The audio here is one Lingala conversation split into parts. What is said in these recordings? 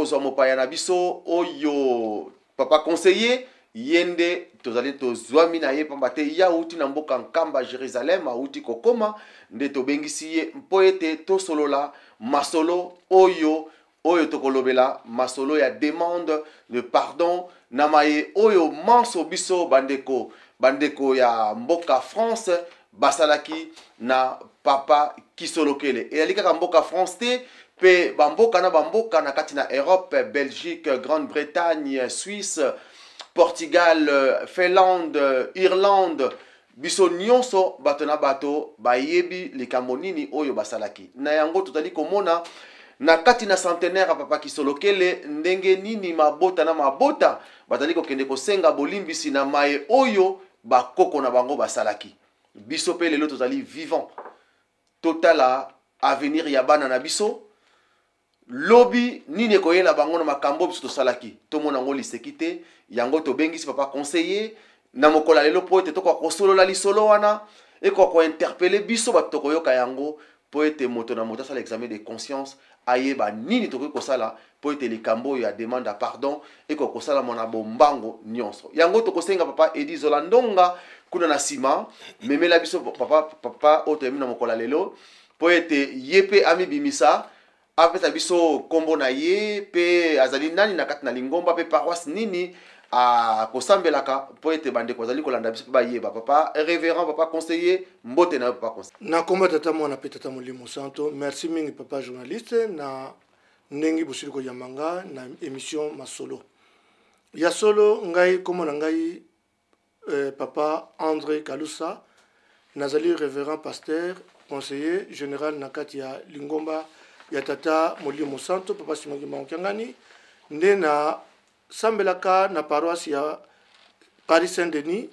kozwa mopaya na biso oyo papa conseiller yende tozali tozwami na ye pamba te ya uti na mboka nkamba Jérusalem auti kokoma nde tobengisi ye mpo ete tosolola masolo oyo tokolobela masolo ya demande de pardon na maye oyo manso biso bandeko ya mboka France basalaki na papa Kisolokele eyali kaka mboka France te pe bamboka na kati na Europe, Belgique, Grande-Bretagne, Suisse, Portugal, Finlande, Irlande, biso nyonso bato na bato bayebi likambo nini oyo basalaki. Na yango totali komona na kati na centenaire papa Kisolokele ndenge nini mabota na mabota batali kokende kosenga bolimbisi na maye oyo bakoko na bango basalaki. Biso pe lelo totali vivant. Totala avenir ya bana na biso. Lobby nini koyela bango na makambo biso tosalaki tomona ngo liseki te yango tobengisi papa conseiller na mokola lelo po ete tokwa kosolola lisolo wana eko ko interpeller biso bato koyoka yango po ete moto na moto asala examen de conscience ayeba nini tokoki kosala po ete likambo ya demande à pardon eko kosala mona bombango nyonso yango tokosenga papa Edi Zolandonga kuna na sima memela biso papa oto na mokola lelo po ete yepe ami bimisa apesa biso kombo na ye pe azali nani na kati na lingomba pe paroisse nini a kosambelaka po ete bande kozali kolanda biso ba yeba papa révérend papa conseiller mbote na papa conseiller na komba tata mwana pe tata Molimo Santo. Merci mingi papa journaliste na ndenge bosili ko yamanga na émission masolo ya solo ngai komo na ngai papa André Kalusa nazali révérend pasteur conseiller général na kati ya lingomba ya tata Molimo Santo papa Simangi Mankangani nde na sambelaka na paroisse ya Paris Saint-Denis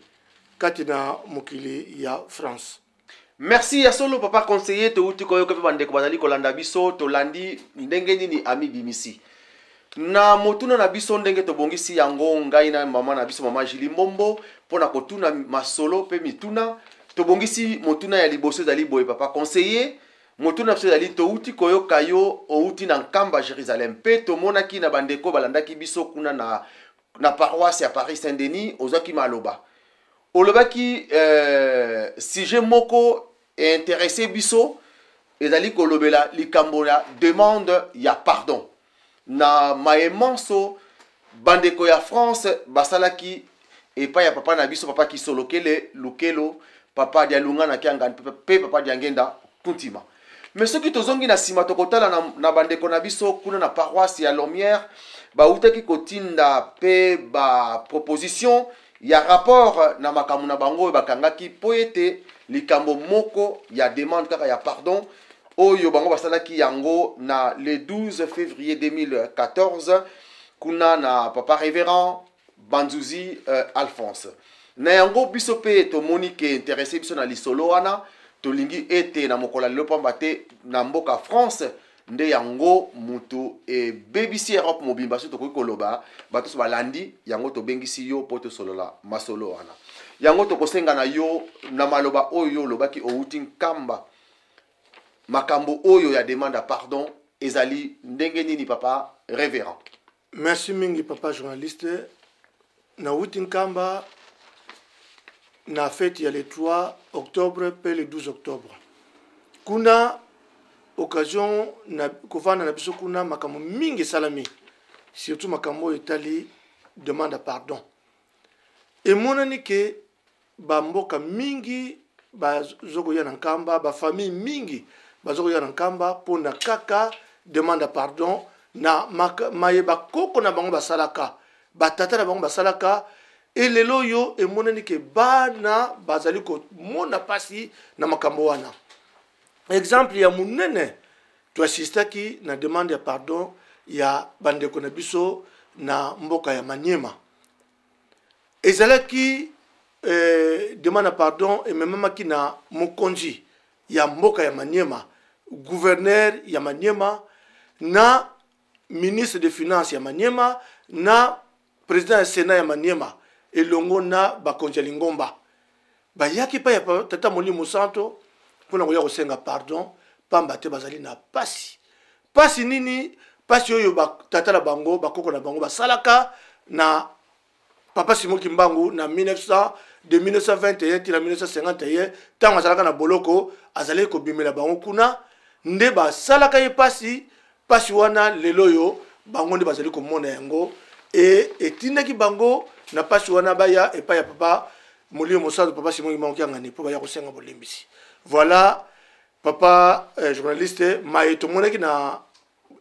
kati na mokili ya France. Merci ya solo papa conseiller to uti koyo pe bande ko bazali kolanda biso to landi ndenge nini ami bimisi na motuna na biso ndenge to bongisi yango ngai na mama na biso mama Jili Mbombo pona kotuna masolo pe mituna to bongisi motuna ya liboso zali boye papa conseiller motuna biso zali to uti koyo kayo o uti na nkamba Jérusalem pe to monaki na bandeko balandaki biso kuna na paroisse ya Paris Saint-Denis ozaki maloba olobaki sujet moko intéressé biso ezali kolobela likambo ya demande ya pardon na maemanso bandeko ya France basalaki epa ya papa na biso papa Kisolokele lukelo papa dia lunga na kianga pe papa dia ngenda kuntima mais soki tozongi na sima tokotala na bandeko na biso kuna na paroisse ya Lomière ba utaki kotinda pe ba proposition ya rapport na makamu na bango bakangaki po ete likambo moko ya demande kaka ya pardon oyo bango basalaki yango na le 12 février 2014 kuna na papa révérend Banzuzi Alphonse na yango biso pe to monike intéressé biso na lisolo wana to lingi ete na mokola lelo pamba te na mboka France nde yango mutu e BBC Europe mobimba so tokoki koloba bato so balandi yango to bengisi yo po to solola masolo wana yango to kosenga na yo na maloba oyo lobaki outi nkamba makambo oyo ya demande à pardon ezali ndenge nini papa révérend. Merci mingi papa journaliste na outi nkamba na fête ya le 3 octobre pe le 12 octobre kuna occasion na kovana na biso kuna makambo mingi salami surtout makambo etali demande à pardon et monani ke ba mboka mingi bazoko ya na nkamba ba famille mingi bazoko ya na nkamba pona kaka demande à pardon na mayeba koko na bango basalaka batata na bango basalaka et lelo yo et monani ke bana bazali ko mona pasi na makambo wana. Exemple ya munene tu assistaki na demande ya pardon ya bandeko na biso na mboka ya Maniema ezalaki demande ya pardon et même ki na mokonzi ya mboka ya Maniema gouverneur ya Maniema na ministre de finance ya Maniema na président ya Sénat ya Maniema elongo na bakonzi ya Lingomba bayaki pa ya tata Molimo Santo pona koya kosenga pardon pamba te bazali na pasi nini pasi oyo tata na bango bakoko na bango basalaka na papa Simon Kimbangu na 1921 tina 1951 tango azalaka na boloko azali kobimela bango kuna nde basalaka ye pasi wana lelo yo bango nde bazali komona yango etindaki bango na pasi wana baya epa ya papa Molio Mosado papa Simon Kimbangu kiangani po baya kosenga bolimbisi. Voilà papa journaliste mayeto monaki na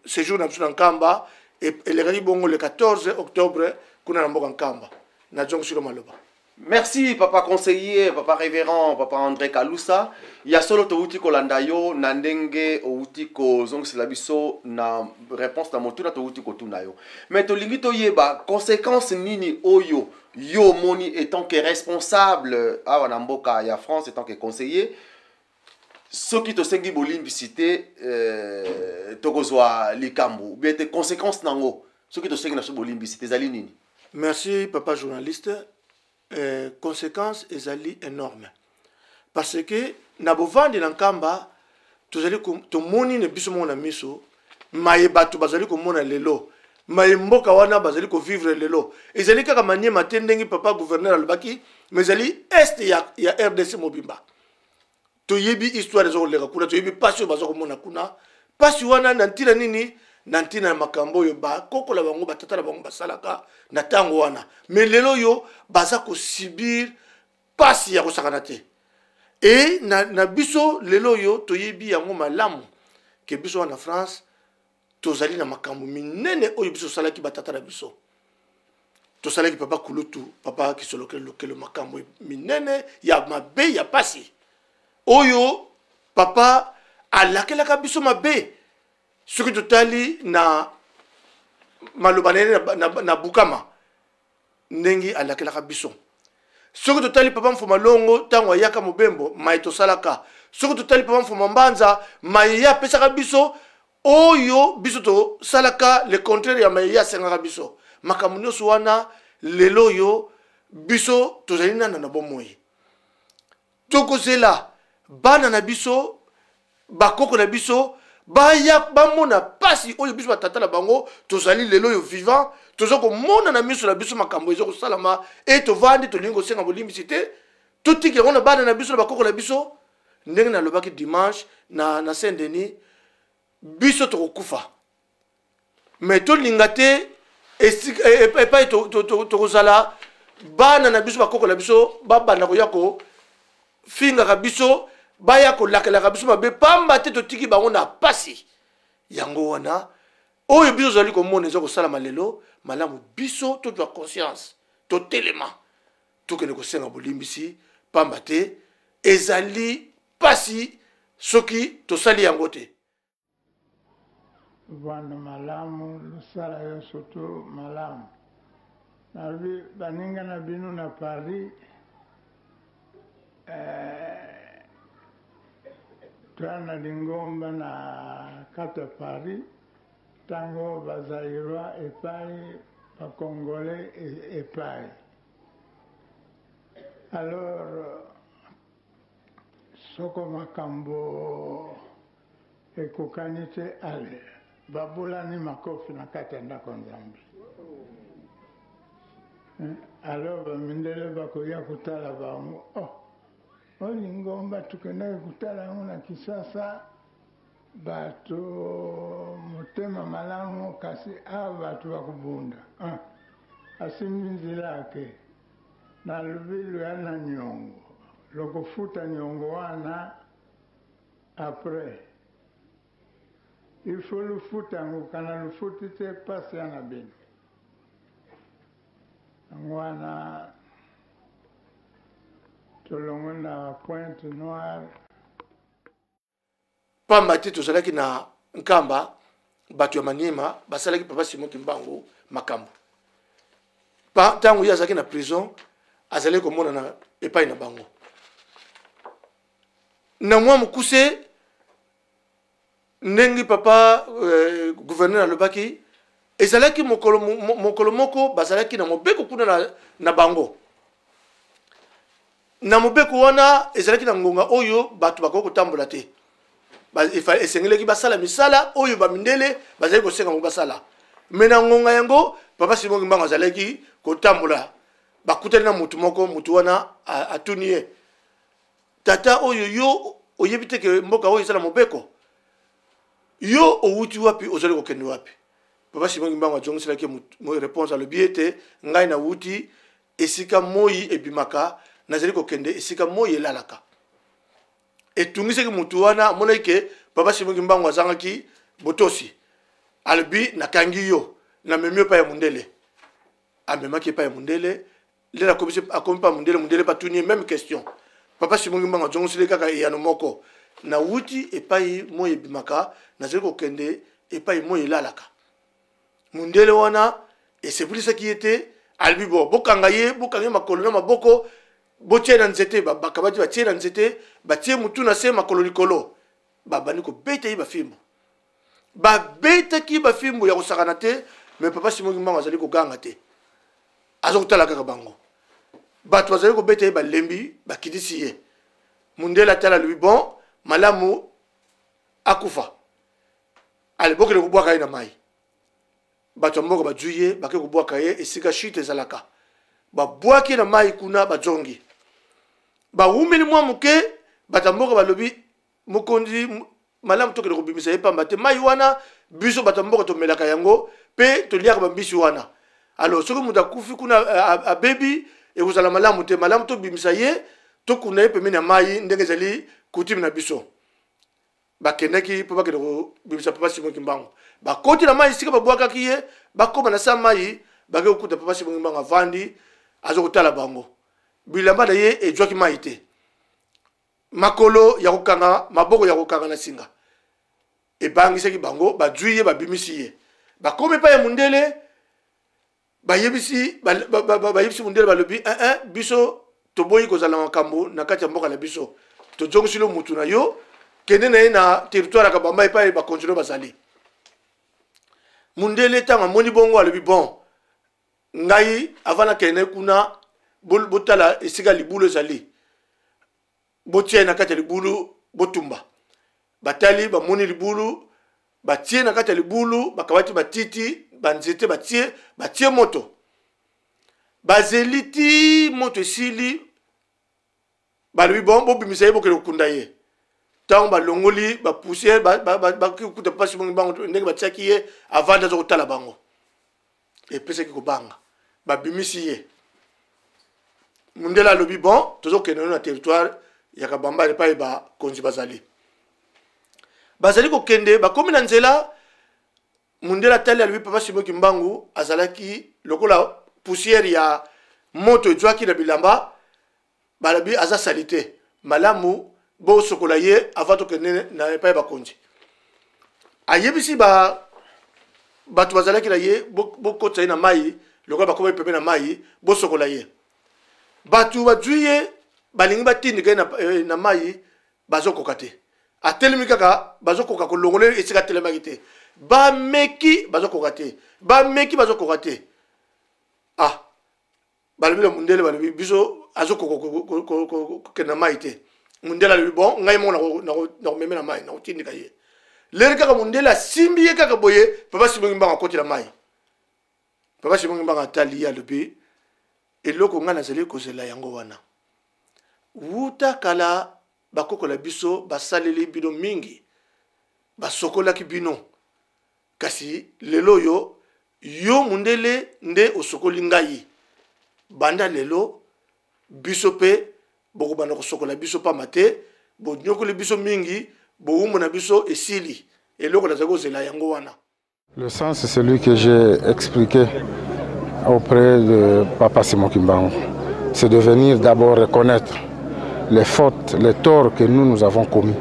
séjour na biso na Nkamba elekaki bongo le 14 octobre kuna na mboka Nkamba na jongo sur maloba. Merci papa conseiller, papa révérend, papa André Kalousa. Ya solo to uti ko landayo na ndenge o uti ko zongsi labiso na réponse na motuna to uti ko tunayo. Mais to lingi to yeba conséquence nini oyo yo moni étant que responsable à Namboka ya France étant que conseiller ce qui te sengi bolimbicité to kozwa likambu bien te conséquences nango ce qui te sengi na so bolimbicité zali nini. Merci papa journaliste. Conséquences ezali énorme parce que na bovandi na Nkamba tozali to moni ne biso mona miso maye batu bazali ko mona lelo maye mboka wana bazali ko vivre lelo ezali kaka manie matendengi papa gouverneur alobaki mais ezali est ya RDC mobimba to yebi histoire zo leka kuna to yebi passion bazo ko mona kuna pasi wana na ntina nini na ntina makambo yo ba kokola bango batata na bango basalaka na tango wana mais lelo yo baza ko subir pasi ya kosakana te et na biso lelo yo toyebi yango malamu ke biso na France tozali na makambo minene oyo biso salaki batata na biso to salaki papa Kulutu papa kisolokelo lokelo makambo minene ya mabe ya pasi oyo papa alakelaka biso mabe soki totali na malobanene na Bukama ndenge alakelaka biso soki totali papa Mfuma Longo tango ayaka mobembo mai tosalaka soki totali papa Mfuma Mbanza mai ya pesaka biso oyo biso to salaka le contraire ya mai ya sengaka biso makambo nyonso wana lelo yo biso tozali nana na bomoi tokozela bana na biso bakoko na biso baya bamona pasi oyo biso batata na bango tozali lelo yo vivant tozoko mona na miso na biso makambo ezoko salama et tovandi tolingi kosenga bolimbisité totiki yango na bana na biso na bakoko na biso ndenge nalobaki dimanche na Saint-Denis biso tokokufa mais tolinga te epai tokozala bana na biso bakoko na biso babanda koya kofingaka biso baya kolakelaka biso mabe pamba te totiki bango na pasi yango wana oyo biso zali komona eza kosalama lelo malamu biso tozwa conscience totelema tokende kosenga bolimbisi pamba te ezali pasi soki tosali yango te. Bwana malamu lusala yo soto malamu nabi baninga na bino na Paris twana lingomba na kata Paris tango bazairwa epai bakongole epai alors soko makambo ekokani te ale babulani makofi na kati ya ndako Nzambe alors bamindele bakoya kutala bango olingomba tukendaki kutala yango na Kisasa bato motema malamu kasi bato bakubunda asimbi nzela ake na lubilu ya na nyongo lokofuta nyongo wana après il faut lufuta yango kana lufuti te pasi ya na bino yango wana tolongo na Pointe Noire pamba te tozalaki na Nkamba bato ya Maniema basalaki papa Simon Kimbangu makambo tango ye azalaki na prison azalaki komona na epai na bango na mwa mokuse ndenge papa gouverneur alobaki ezalaki mokolo moko bazalaki na mobeko kuna na bango na mobeko wana ezalaki na ngonga oyo bato bakoki kotambola te esengeli ki basala misala oyo ba mindele bazali ko senga basala mena ngonga yango papa Simon Kimbangu azalaki ko tambola bakutana na mutu moko mutu wana atuniye tata oyo yo oyebite ke mboka oyo sala mobeko yo outi wapi ozali ko kende wapi papa Simon Kimbangu ajongisela ke mo réponse à le biete ngai na wuti esika moyi ebimaka nazali ko kende esika moyi elalaka etungiseki mutu wana amonaki ke papa Simon Kimbangu azangaki botosi albi nakangi yo na memio pa ya mundele amemaki pa ya mundele lela komisi akomi pa mundele batuni même question papa Simon Kimbangu ajongiseli kaka eyano moko na wuti epai moyi ebimaka nazali ko kende epai moyi elalaka mundele wana esebulisaki ete albi bokanga ye makolo na maboko botie na nzete bakabati batie na nzete batie mutu na se makolo likolo babani ko beta ye bafimbo babetaki bafimbo ya kosakana te mais papa Simon Kimbangu azali koganga te azokutala kaka bango bato bazali kobeta ye balembi bakidisi ye mundele atala lui bon malamu akufa alibokele kobwaka ye na mai bato moko bajuye bake kobwaka ye esika chute ezalaka babwaki na mai kuna bajongi bawumeli mwa muke bato moko balobi mokonzi malamu tokele kobimisa ye pamba te mai wana biso bato moko tomelaka yango pe toliaka bambisi wana alors soki mutu akufi kuna abebi ekozala malamu te malamu tobimisa ye tokunda ye pembeni ya mai ndenge ezali kutime na biso bakendaki mpo bakende kobimisa papa Simon Kimbangu bakoti na mai esika babwakaki ye bakoma na sa mai bake kokuta papa Simon Kimbangu avandi azokotala bango bilamba na ye ejwaki mai te makolo ya kokanga maboko ya kokanga na singa ebangisaki bango bazwi ye babimisi ye bakomi epai ya mundele bayebisi mundele balobi biso toboyi kozala makambo na kati ya mboka na biso tojongisili mutu na yo kende na ye na territoire ya Kabamba epai bakontinue bazali mundele ntango amoni bongo alobi bon ngai avant nakende kuna botala esika libulu ezali botie na kati ya libulu botumba batali bamoni libulu batie na kati ya libulu bakabati batiti banzete batie moto bazeliti moto esili balobi bon bobimisa ye bokele kokunda ye ntango balongoli bapoussière bakikuta papa Simon Kimbangu ndenge batiaki ye avant aza kotala bango epesaki kobanga babimisi ye mundele alobi bon tozokende na territoire ya Kabamba epai bakonzi bazali kokende bakomi na nzela mundele atali alobi papa Simon Kimbangu azalaki lokola poussière ya moto ezwaki na bilamba balobi aza salite malamu bosokola ye avant tokende na epai bakonzi ayebisi bato bazalaki na ye bokotisa ye na mai lokola bakomi pembeni na mai bosokola ye bato bazwi ye balingi batindika ye na mai bazokoka te atelemi kaka bazokoka kolongola esika atelemaki te bameki bazokoka te balobi na mundele balobi biso azokoka kokende na mai te mundele alobi bon ngai moko nakomeme na mai nakotindika ye lere kaka mundele asimbi ye kaka boye papa Simon Kimbangu akoti na mai papa Simon Kimbangu atali ye alobi eloko ngai nazali kozela yango wana wuta kala bakokola biso basaleli bino mingi basokolaki bino kasi lelo yo mundele nde osokoli ngai banda lelo biso pe bokobanda kosokola biso pamba te bonyokoli biso mingi bowumbu na biso esili eloko nazali kozela yango wana. Le sens c'est celui que j'ai expliqué auprès de papa Simon Kimbangu. C'est de venir d'abord reconnaître les fautes, les torts que nous avons commis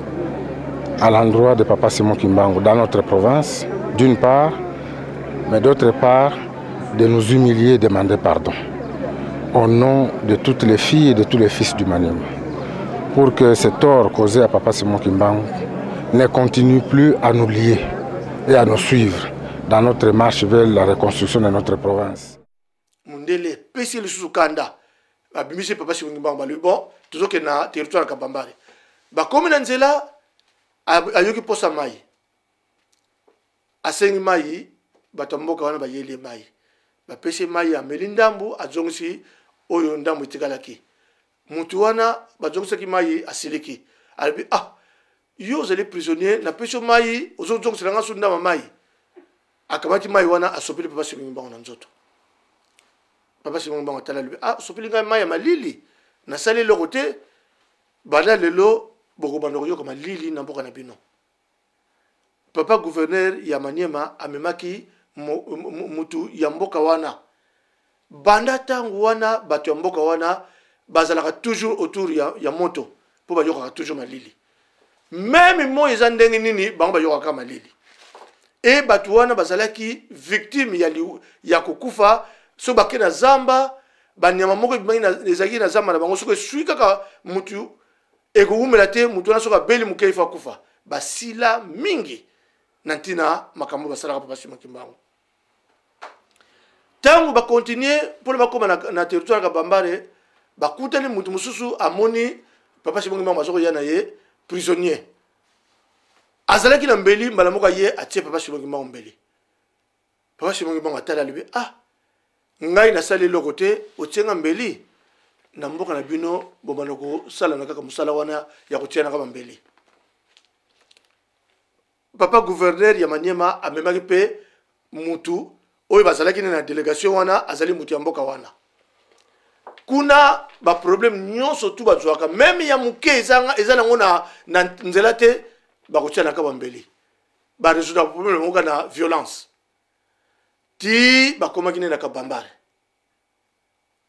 à l'endroit de papa Simon Kimbangu dans notre province, d'une part, mais d'autre part, de nous humilier et demander pardon au nom de toutes les filles et de tous les fils du Maniema, pour que ces torts causés à papa Simon Kimbangu ne continuent plus à nous lier et à nous suivre dans notre marche vers la reconstruction de notre province. Mundele pesi le sukanda babimisi papa Simon Kimbangu balu bon tozoke na territoire Kabambare bakomi na nzela ayoki posa mai asengi mai batamboka wana bayeli mai bapesi mai ameli ndambu azongisi oyo ndambu itikalaki mutu wana bazongisaki mai asiliki albi yo ozali prisonnier na pesi mai ozongisela nga su ndama mai akamati mai wana asopeli papa Simon Kimbangu na nzoto papa Simon Kimbangu atala albi sopeli ngai mai ya malili nasali eloko te bana lelo bokobanda koyoka malili na mboka na bino. Papa gouverneur ya Maniema amemaki mutu ya mboka wana banda tangu wana bato ya mboka wana bazalaka toujours autour ya moto po bayokaka toujours malili même mo eza ndenge nini bango bayokaka malili e bato wana bazalaki victime ya kokufa so bake na zamba banyama moko ezalaki na zamba na bango soko esui kaka mutu ekowumela te mutu wana soki abeli moke ifa kufa basila mingi na ntina makambo basalaka papa Simon Kimbangu. Tangu bakontinue mpona bakoma na territoire ya Bambare bakutani mutu mususu amoni papa Simon Kimbangu azoko ya na ye prisonnier azalaki na mbeli mbala moko ye atie papa Simon Kimbangu mbeli. Papa Simon Kimbangu atala libe ngai nasali eloko te otienga mbeli na mboka na bino bobanda kosala na kaka mosala wana ya kotiana kaka mbeli. Papa gouverneur ya Maniema amemaki pe mutu oyo bazalaki na délégation wana azali mutu ya mboka wana kuna ba problème nyonso tu bazwaka même ya muke eza nango na nzela te bakotia na kaba mbeli ba résoudre problème moka na violence ti bakomaki na Kabambare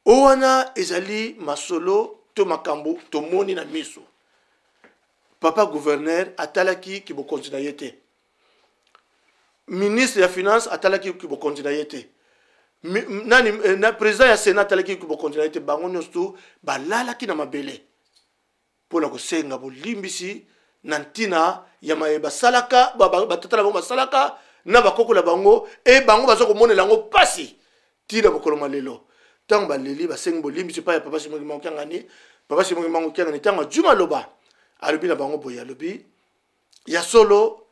owana ezali masolo to makambo to moni na miso. Papa gouverneur atalaki ki bo continuer yete ministre ya finance atalaki ki bo continuer yete na président ya sénat atalaki ki bo continuer yete bango nyonso balalaki na mabele pona ko senga bo limbisi na ntina ya mayeba salaka batatala bango basalaka na bakokola bango e bango bazoko monela ngo pasi tila bokolo malelo tango baleli basengi bo limbisi pa ya papa Simon Kimbangu kangani papa Simon Kimbangu kangani tango juma loba alobi na bango boya alobi ya solo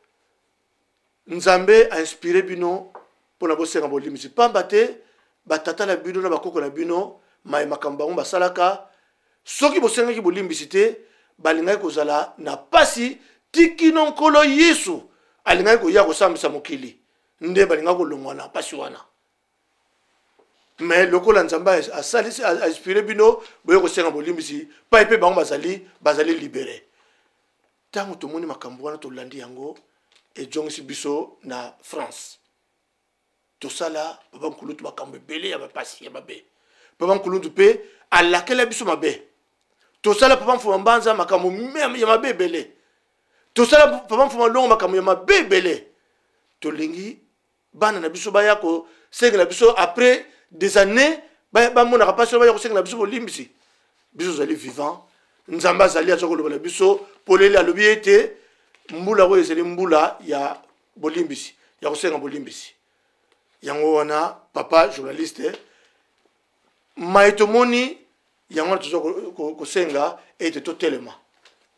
nzambe a inspiré bino pona bosenga bo limbisi pamba te batata na bino na bakoko na bino mai makambo bango basalaka soki bosenga ki bo limbisi te balingai kozala na pasi tikino nkolo Yesu alingai ko ya kosambisa mokili nde balinga ko longwa na pasi wana mais lokola nzamba asalisi a inspiré bino boye kosenga bo limbisi pa epe bango bazali libéré. Tango tomoni makambo wana tolandi yango ejongisi biso na France tosala papa Nkulutu makambo ebele ya bapasi ya mabe papa Nkulutu pe alakela biso mabe tosala papa Mfuma Mbanza makambo ya mabe ebele tosala papa Mfuma Longo makambo ya mabe ebele tolingi bana na biso baya ko senga na biso après des années bamonaka pasi baya ko senga na biso bolimbisi biso zali vivant nzamba azali azokoloba biso polele alobi ete mbula oyo ezali mbula ya bolimbisi ya kosenga bolimbisi yango wana papa journaliste maetomoni yango wana toza kosenga ete totelema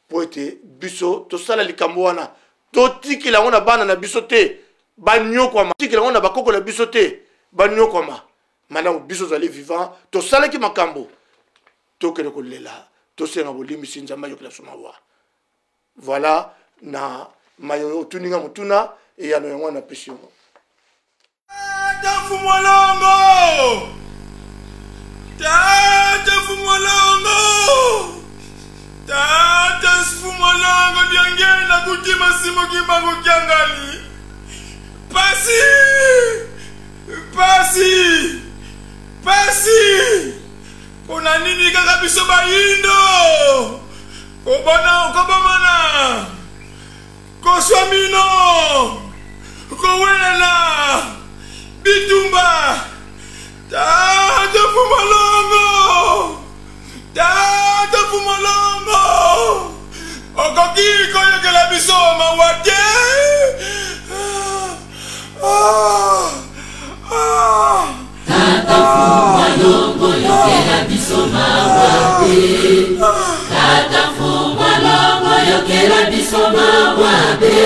po ete biso tosala likambo wana totikela yango na bana na biso te banyokwama tikela yango na bakoko na biso te banyokwama malamu biso ozali vivant tosalaki makambo tokende kolela tosenga bolimbisi nzamba yokela somawa voilà na mayo tuninga mutuna e yano yango na pesio Tata Fumolongo diangena kutima Simon Kimbangu kiangali pasi kuna nini kaka biso bayindo kobamana koswamino kowela bitumba Tata Fumolongo okoki koyokela biso mawate Tata Fumolongo yokela biso mawate Tata Fumolongo yokela yokela biso mawabe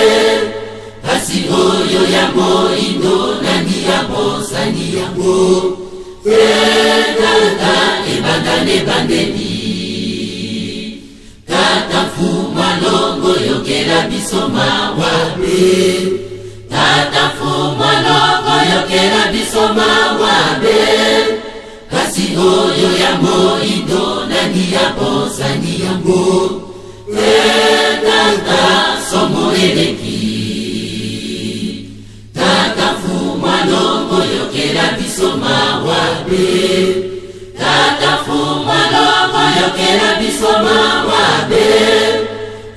kasi oyo ya moindo nani ya bosani yango tata ebandane bandeli tata mfuma longo yokela biso mawabe tata mfuma longo yokela biso mawabe kasi oyo ya moindo nani ya bosani yango tata somo eleki tata mfuma longo yokela biso mawabe tata mfuma longo yokela biso mawabe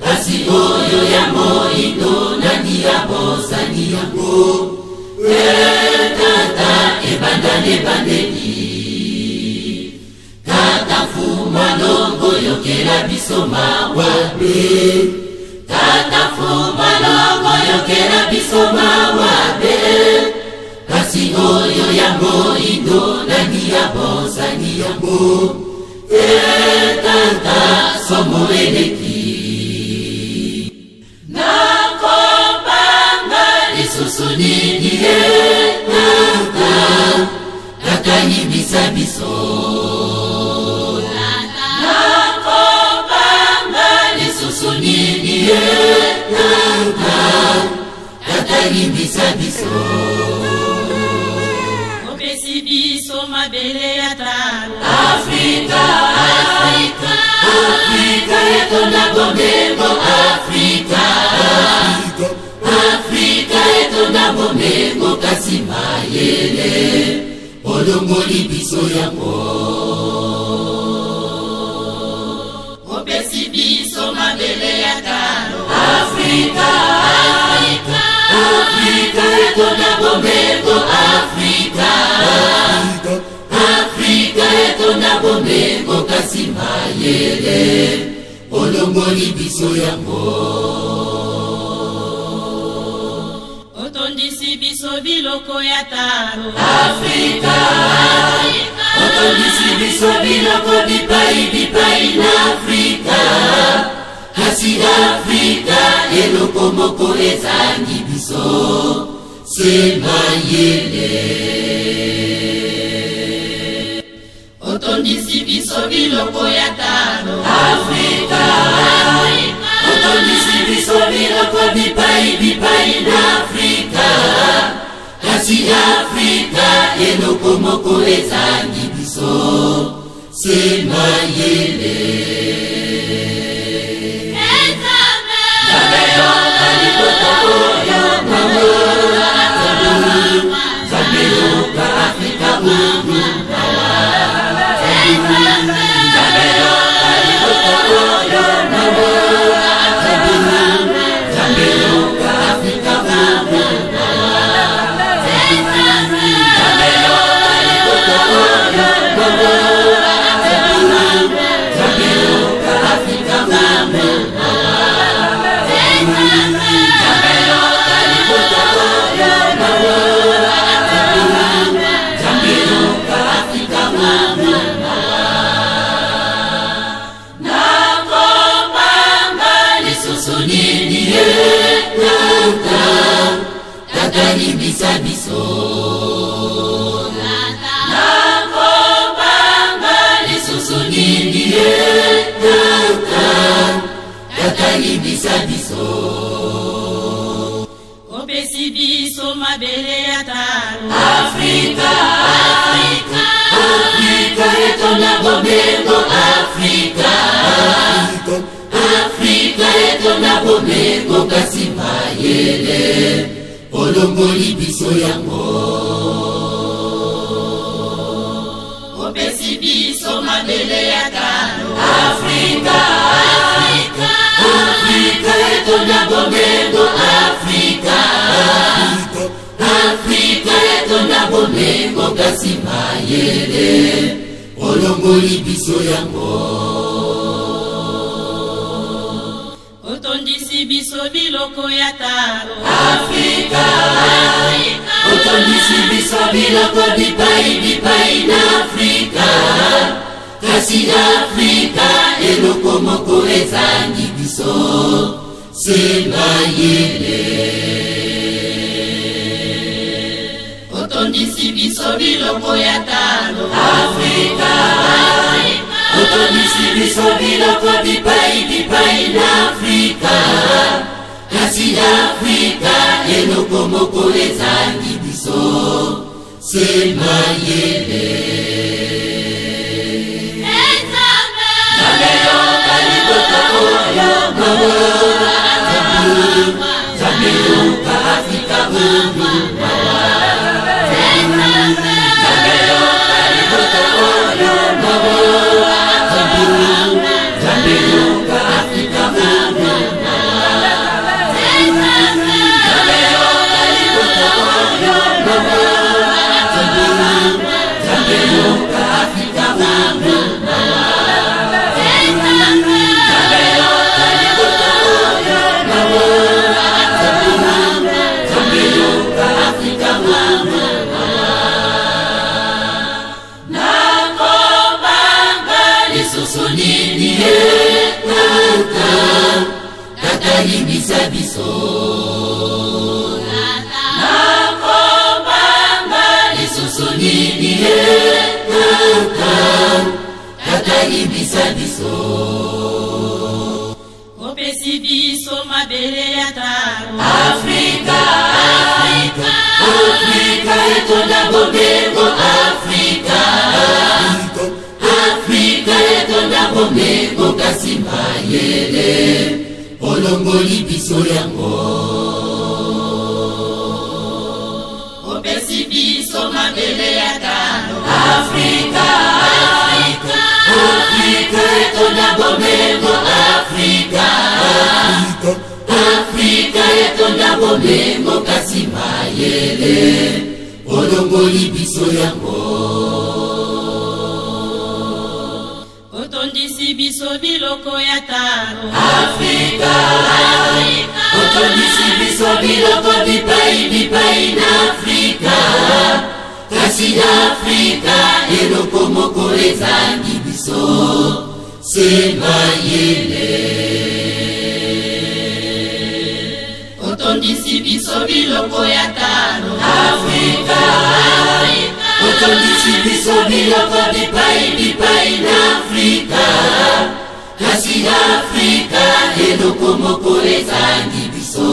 kasi oyo ya moindo nani ya bosani yango tata ebandane bandeli tata mfuma longo yokela biso mawabe tata mfuma longo yokela biso mawabe kasi oyo ya moindo nani ya bosani yango tata somo eleki nakombanga lisusu nini tata tata yibisa biso nakombanga lisusu nini tata yibisa biso opesi biso mabele ya talo Afrika Afrika Afrika etonda bomengo Afrika Afrika etonda bomengo kasi mayele olongoli biso yango opesi biso mabele ya talo Afrika Afrika Afrika etonda bomengo Afrika Afrika etonda bomengo kasi mayele olongoli biso yango otondisi biso biloko ya talo Afrika otondisi biso biloko bipai bipai na Afrika kasi Afrika eloko moko ezangi biso se mayele otondisi biso biloko ya talo Afrika otondisi biso biloko bipai bipai na Afrika kasi Afrika eloko moko ezangi biso se mayele Bisa biso nakombanga lisusu nini tata libisa biso opesi biso mabele ya talo Afrika Afrika Afrika etonda bomengo Afrika Afrika etonda bomengo kasi mayele olongoli biso yango opesi biso mabele ya talo Afrika Afrika Afrika etonda bomengo Afrika Afrika etonda bomengo kasi mayele olongoli biso yango otondisi biso biloko ya talo Afrika otondisi biso biloko bipai bipai na Afrika kasi Afrika eloko moko ezangi biso Semayele Otondisi biso biloko ya talo Afrika Otondisi biso biloko bipai na Afrika Kasi Afrika eloko moko ezangi biso Semayele Nzambe yo kalibota oyo mama Nzambe yo ka Afrika mama Nzambe yo kalibota oyo mama Nzambe yo ka Afrika mama Nzambe yo kalibota oyo mama Nzambe yo ka Afrika mama Tata libisa biso Nakombanga lisusu nini Tata libisa biso Opesi biso mabele ya talo Afrika Afrika etonda bomengo Afrika etonda bomengo kasi mayele olongoli biso yango Opesi biso mabele ya talo Afrika etonda bomengo Afrika etonda bomengo kasi mayele olongoli biso yango Otondisi biso biloko ya talo Afrika Otondisi biso biloko bipai na Afrika Kasi Afrika eloko moko ezangi biso Semayele Otondisi biso biloko ya talo Afrika Otondisi biso biloko bipai na Afrika Kasi Afrika eloko moko ezangi biso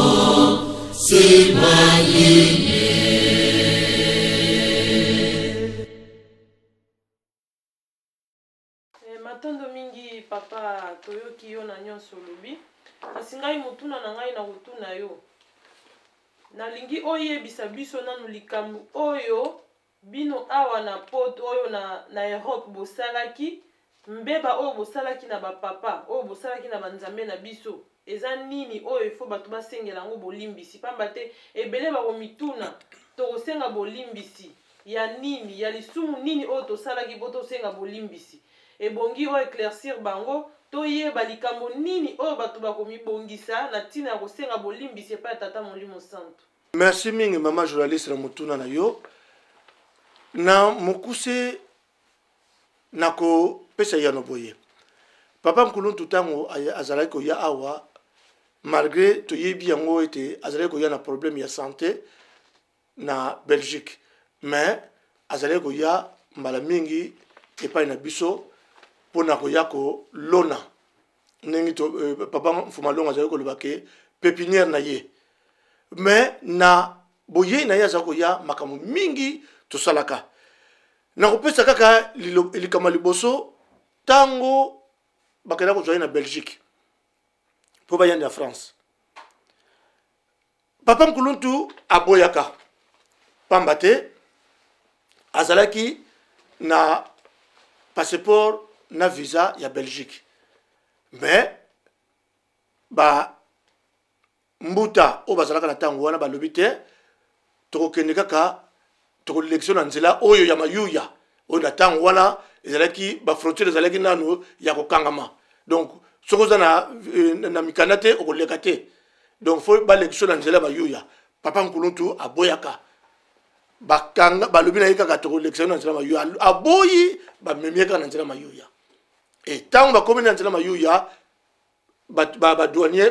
Semayele Matondo mingi papa toyoki yo na nyonso lobi kasi ngai motuna na ngai na kotuna yo nalingi oyebisa biso nanu likambo oyo bino awa na pot oyo na Europe bosalaki mbeba oyo bosalaki na bapapa oyo bosalaki na banzambe na biso eza nini oyo ifo bato basengela yango bolimbisi pamba te ebele bakomituna tokosenga bolimbisi ya nini ya lisumu nini oyo tosalaki po tosenga bolimbisi ebongi oyo éclaircir bango toyeba likambo nini oyo bato bakomibongisa na ntina ya kosenga bolimbisi epai ya tata molimo santo. Merci mingi mama journaliste na motuna na yo na mokuse na kopesa yano boye papa Nkuluntu tango azalaki koya awa malgré toyebi yango ete azalaki koya na problème ya santé na Belgique mais azalaki koya mbala mingi epai na biso pona koya ko lona ndenge papa Mfumalongo azalaki koloba ke pépinière na ye mais na boye na ye azalaki koya makambo mingi tosalaka na kopesa kaka likama liboso tango bakenda kozwa ye na Belgique po bayande ya France papa Nkuluntu aboyaka pamba te azalaki na passeport na visa ya Belgique mais ba mbuta o bazalaka na tango wana balobi te tokokende kaka tokolection na nzela oyo ya mayuya oyo na tango wana ezalaki ba frontière ezalaki nano ya kokangama donc soko za na mikanda te okoleka te donc fo ba lection na nzela mayuya papa Nkuluntu aboyaka bakanga balobi na yeka tokolection na nzela mayuya aboyi ba memieka na nzela mayuya et tango ba komi na nzela mayuya douanier,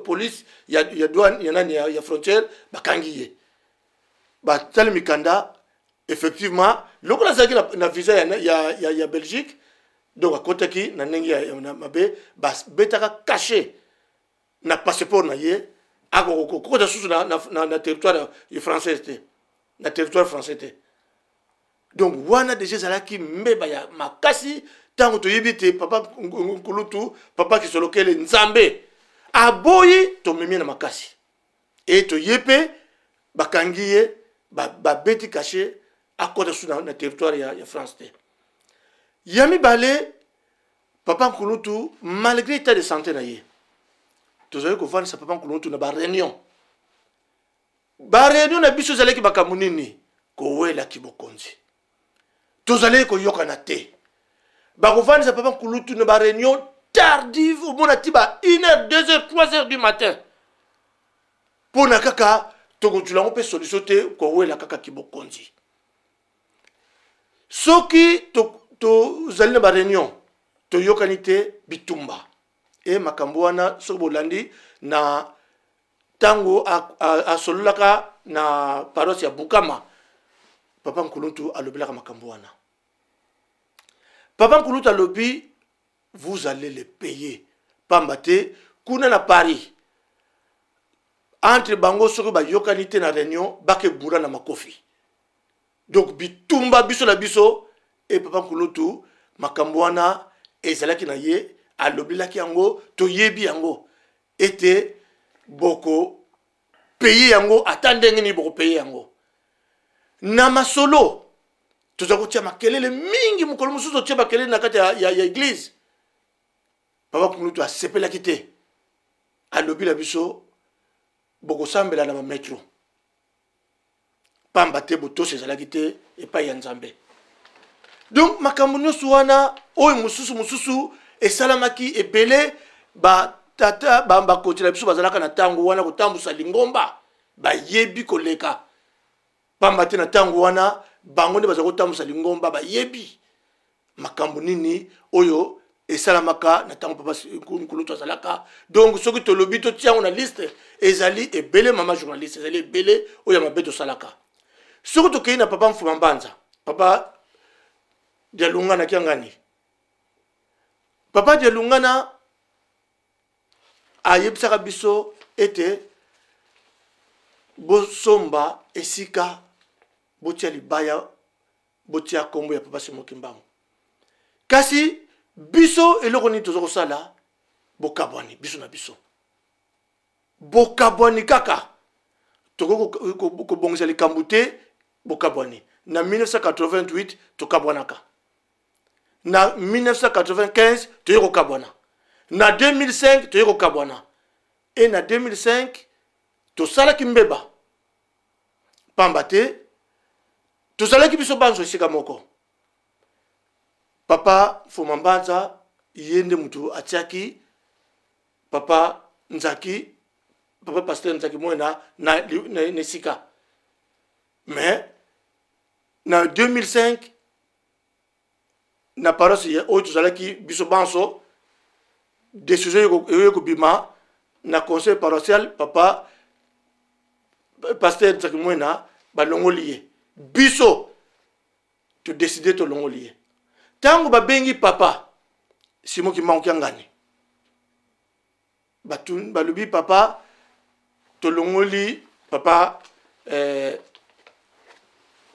police, il y a douane, il y a frontière, bakangiye. Tali mikanda, effectivement, le coup là na visa il y a Belgique, donc à côté qui na nengi na mabe, betaka caché na passeport na ye, à côté sous na territoire français na territoire français. Donc wana déjà zalaki mbeba ya makasi tango to yibite papa nkulutu papa kisolokele nzambe aboyi to memi na makasi et to yepe bakangiye beti caché à côté sous na territoire ya France te yami balé papa nkulutu malgré état de santé na ye to zali ko vendre sa papa nkulutu na ba réunion na biso zalaki bakamunini ko wela kibokonzi to zali ko yokana te Barovani sa papa Kouloutou ne ba réunion tardive au moins 1h, 2h, 3h du matin. Pour na kaka to tu l'on peut solliciter ko la kaka kibokonzi. Soki to zali ba réunion to yokanite bitumba. E makambwana sobolandi na tango a solulaka na paroisse ya Bukama. Papa Kouloutou a lobelaka makambwana. Papa Nkuluta Lobi, vous allez les payer. Pambate, kuna na Paris. Entre bango soko ba yokanite na réunion, bake boura na makofi. Donc bitumba biso la biso et Papa Nkulutu makambwana ezalaki na ye alobilaki yango to yebi yango ete boko payer yango atandenge ni boko payer yango. Na masolo tozako tia makelele mingi mukolo mususu tia makelele na kati ya église. Papa Nkulutu asepelaki te. Alobi la biso boko sambela na metro. Pamba te boto sezalaki te epai ya Nzambe. Donc makambo nyonso wana oyo mususu esalamaki ebele ba tata ba kotila biso bazalaka na tango wana kotambusa lingomba ba yebi koleka. Pamba te na tango wana bango nde bazako tambusa lingomba ba yebi makambo nini oyo esalamaka na tango papa Nkulutu azalaka. Donc soki to lobi to tiango na liste ezali ebele mama journaliste ezali ebele oyo mabeto salaka. Soki to kei na papa Mfuma Mbanza papa Dialungana kiangani papa Dialungana ayebisaka biso ete bosomba esika botia libaya botia kombo ya papa Simon Kimbangu kasi biso eloko ni tozoko sala bokabwani biso na biso bokabwani kaka toko ko bongisa likambo te bokabwani na 1988 tokabwanaka na 1995 toyeko kabwana na 2005 toyeko kabwana et na 2005 tosalaki mbeba pamba te tozalaki biso banzo esika moko papa Mfuma Mbanza yende mutu atiaki papa Nzaki papa pasteur Nzaki mwena na nesika mais na 2005 na paroisse ya oyo tozalaki biso banso décision yeko bima na conseil paroissial papa pasteur Nzaki mwena balongoli ye biso to décider to longoli ye tango babengi papa Simon Kimbangu kiangani balobi papa to longoli papa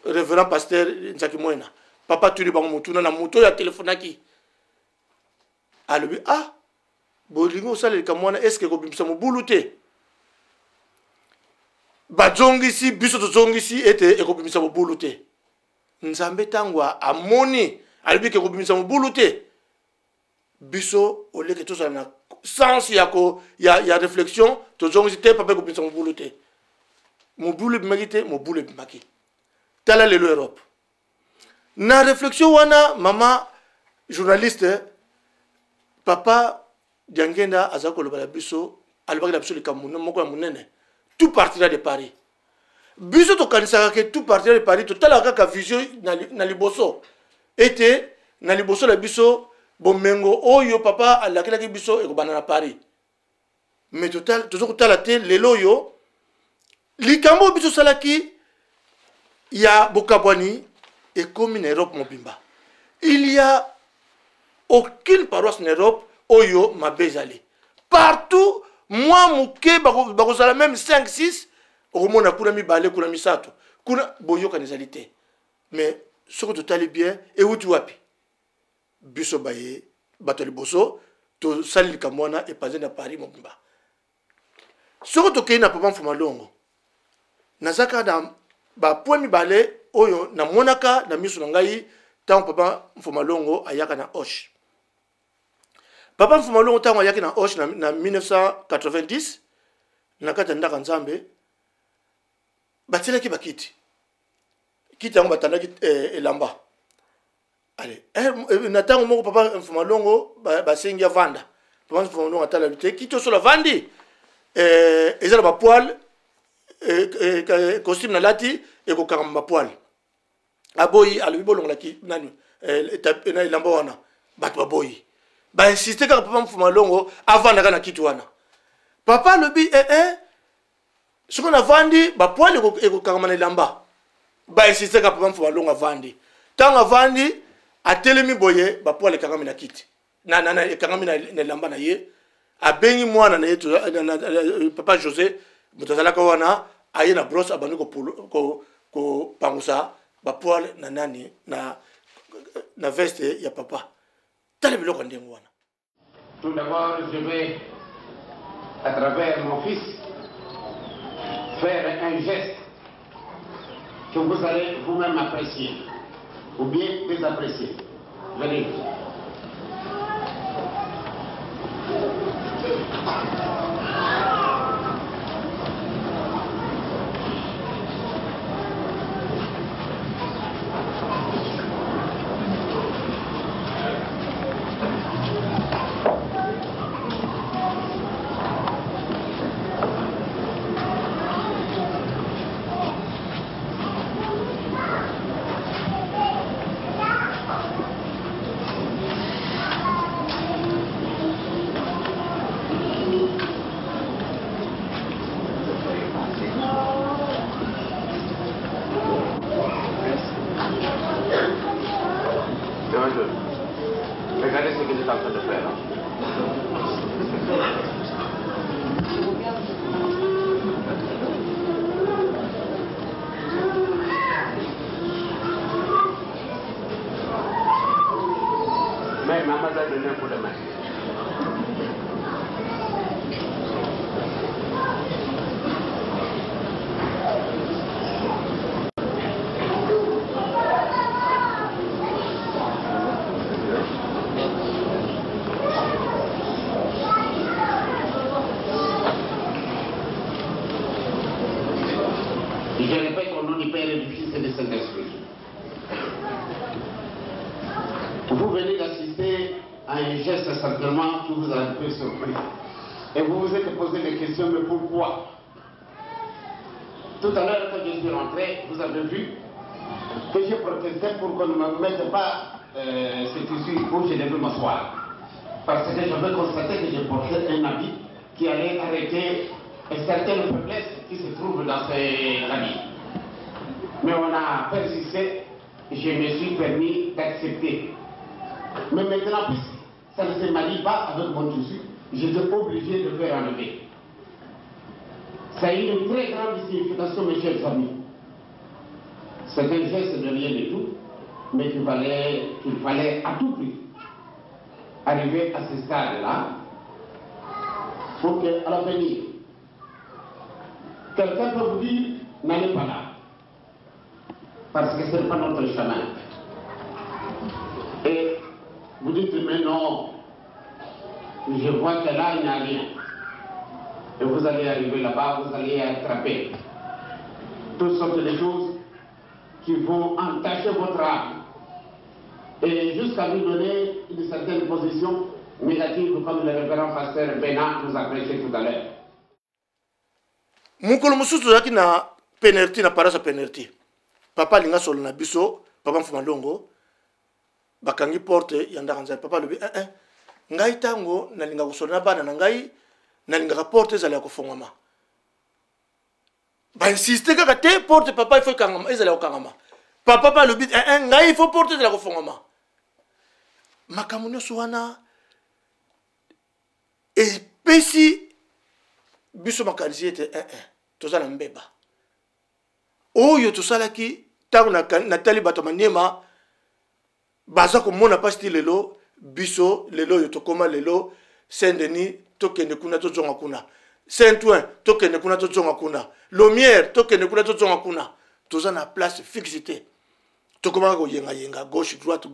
révérend pasteur Nzaki mwena papa tuli bango mutuna na moto ya telefonaki alobi bolingo osalelika mwana eske kobimisa mobulu te bazongisi biso tozongisi ete ekobimisa mobulu te Nzambe tango amoni alobi ke kobimisa mobulu te biso oleke tozala na sens ya réflexion tozongisi te papa ekobimisa mobulu te mobulu ebimaki te mobulu ebimaki tala lelo Europe na réflexion wana mama journaliste papa Diangenda azako lobala biso alobaki na biso likambo moko ya munene tout partira de Paris biso to kanisaka ke tout partira de Paris to tala kaka vision na liboso ete na liboso la biso bomengo oyo papa alakelaki biso ekobana na Paris. Mais total tozokutala te lelo oyo likambo biso salaki ya bokabwani ekomi na Europe mobimba. Il y a aucune paroisse en Europe oyo mabezali. Partout moi muke bakozala même 5 6 okomona kuna mibale kuna misato kuna boyoka nezalité. Mais ce que totali bien et uti wapi biso baye bato liboso to sali kamwana et pas na Paris mobimba. Ce que tokei na papa Mfumalongo nazaka da ba point mibale oyo na monaka na miso na ngai tant papa Mfumalongo ayaka na Osh. Papa Mfumalongo tango ayaki na Osh na 1990 na kata ndaka Nzambe batilaki bakiti kiti yango batandaki elamba. Allez, na tango moko papa Mfumalongo basengi avanda. Papa Mfumalongo atala te kiti so la vandi ezala ba poil costume na lati et ko karamba poil. Aboyi alobi bolongola ki nani na elamba wana bato baboyi. Ba insister ka papa Mfumalongo avant na kiti wana. Papa lobi ce qu'on a vendu ba poil et ko karamba na elamba. Ba insister ka papa Mfumalongo avandi. Tant avandi a telemi boye ba poil karamba na kiti. Na karamba na elamba na ye. Abengi mwana na yetu papa José mutazalaka wana aye na brosse abandi ko pangusa ba poil na nani na veste ya papa tale biloko ndengo wana. Tout d'abord je vais à travers mon fils faire un geste que vous allez vous-même apprécier ou bien désapprécier. Venez. Regardez ce que j'étais en train de faire. Mais maman a donné un coup de main. Je répète au nom du Père et du Fils et du Saint-Esprit. Vous venez d'assister à un geste certainement qui vous a un peu surpris. Et vous vous êtes posé des questions, mais pourquoi? Tout à l'heure, quand je suis rentré, vous avez vu que j'ai protesté pour qu'on ne me mette pas ce tissu où je devais m'asseoir. Parce que j'avais constaté que j'ai porté un habit qui allait arrêter certaines faiblesses qui se trouvent dans ces habits. Mais on a persisté, je me suis permis d'accepter. Mais maintenant, puisque ça ne se marie pas avec mon tissu, j'étais obligé de faire enlever. Ça a eu une très grande signification, mes chers amis. C'est un geste de rien du tout, mais qu'il fallait à tout prix arriver à ce stade-là pour qu'à l'avenir, quelqu'un peut vous dire, n'allez pas là. Parce que ce n'est pas notre chemin. Et vous dites, mais non, je vois que là, il n'y a rien. Et vous allez arriver là-bas, vous allez attraper toutes sortes de choses qui vont entacher votre âme. Et jusqu'à lui donner une certaine position négative, comme le révérend pasteur Bénin nous a prêché tout à l'heure. Mukolo mususu zaki na penalty na parasa penalty. Papa linga solo na biso, papa Mfumalongo. bakangi porte ya ndaka nzambe papa lobi ngai tango nalinga kosola bana na ngai nalinga porte ezala kofongama ba insiste kaka te porte papa il faut kangama ezala kangama papa pa lobi ngai il faut porte ezala kofongama makambo nyonso wana epesi biso makanisi ete tozala mbeba oyo tosalaki ntango natali bato maniema baza komona mpasi ti lelo biso lelo oyo tokóma lelo saint denis tokende kuna tozonga kuna saint-ouen tokende kuna tozonga kuna lomière tokende kuna tozonga kuna toza na place fixe te tokomaka koyengayenga gauche droite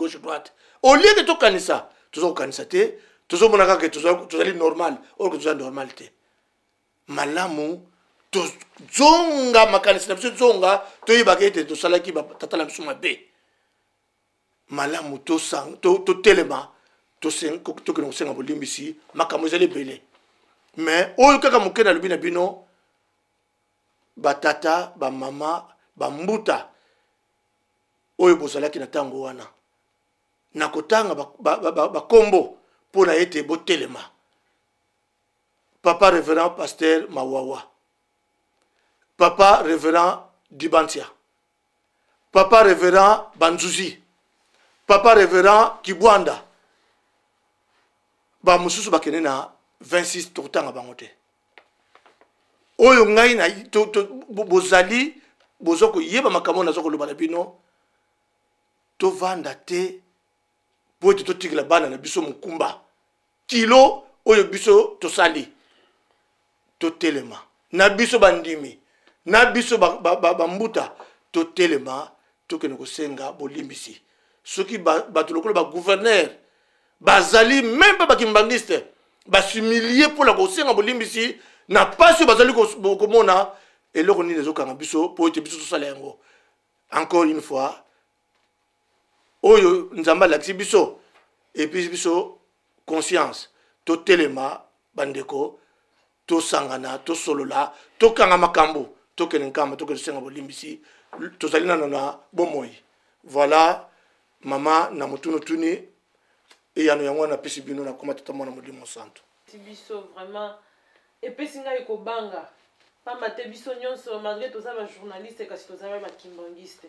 au lieu ke tokanisa toza kokanisa te tozomona kaka tozali normal oyo toza normal te malamu tozonga makanisi na biso zonga toyebaka ete tosalaki tata na biso mabe malamu totelema tokende kosenga bolimbisi makambo ezali ebele mais oyo kaka moke na lobi na bino batata bamama bambuta oyo bozalaki na ntango wana na kotanga bakombo mpo na ete botelema papa révérend pasteur Mawawa, papa révérend Dibantia, papa révérend Banzuzi, papa révérend Kibwanda, ba mususu bakene na 26 tokutanga bango te oyo ngai na bozali bozoko yeba makambo na zoko loba na bino to vanda te po ete totikela bana na biso mukumba kilo oyo biso tosali totelema na biso bandimi na biso bambuta totelema tokende kosenga bolimbisi soki bato lokolo ba gouverneur bazali même pas bakimbangiste basumilier pour la kosenga bolimbisi na pasi bazali komona eloko nini ezokanga biso po ete biso tosala yango encore une fois oyo nzamba alakisi biso epuis biso conscience totelema bandeko tosangana tosolola tokanga makambo tokende nkamba tokende senga bolimbisi tozali nano na bomoi voilà mama na mutunu tuni eyano yango na pesi bino na koma tata mwana modimo santo biso vraiment epesi ngai kobanga pamba te biso nyonso malgré toza ba journaliste kasi toza ba kimbangiste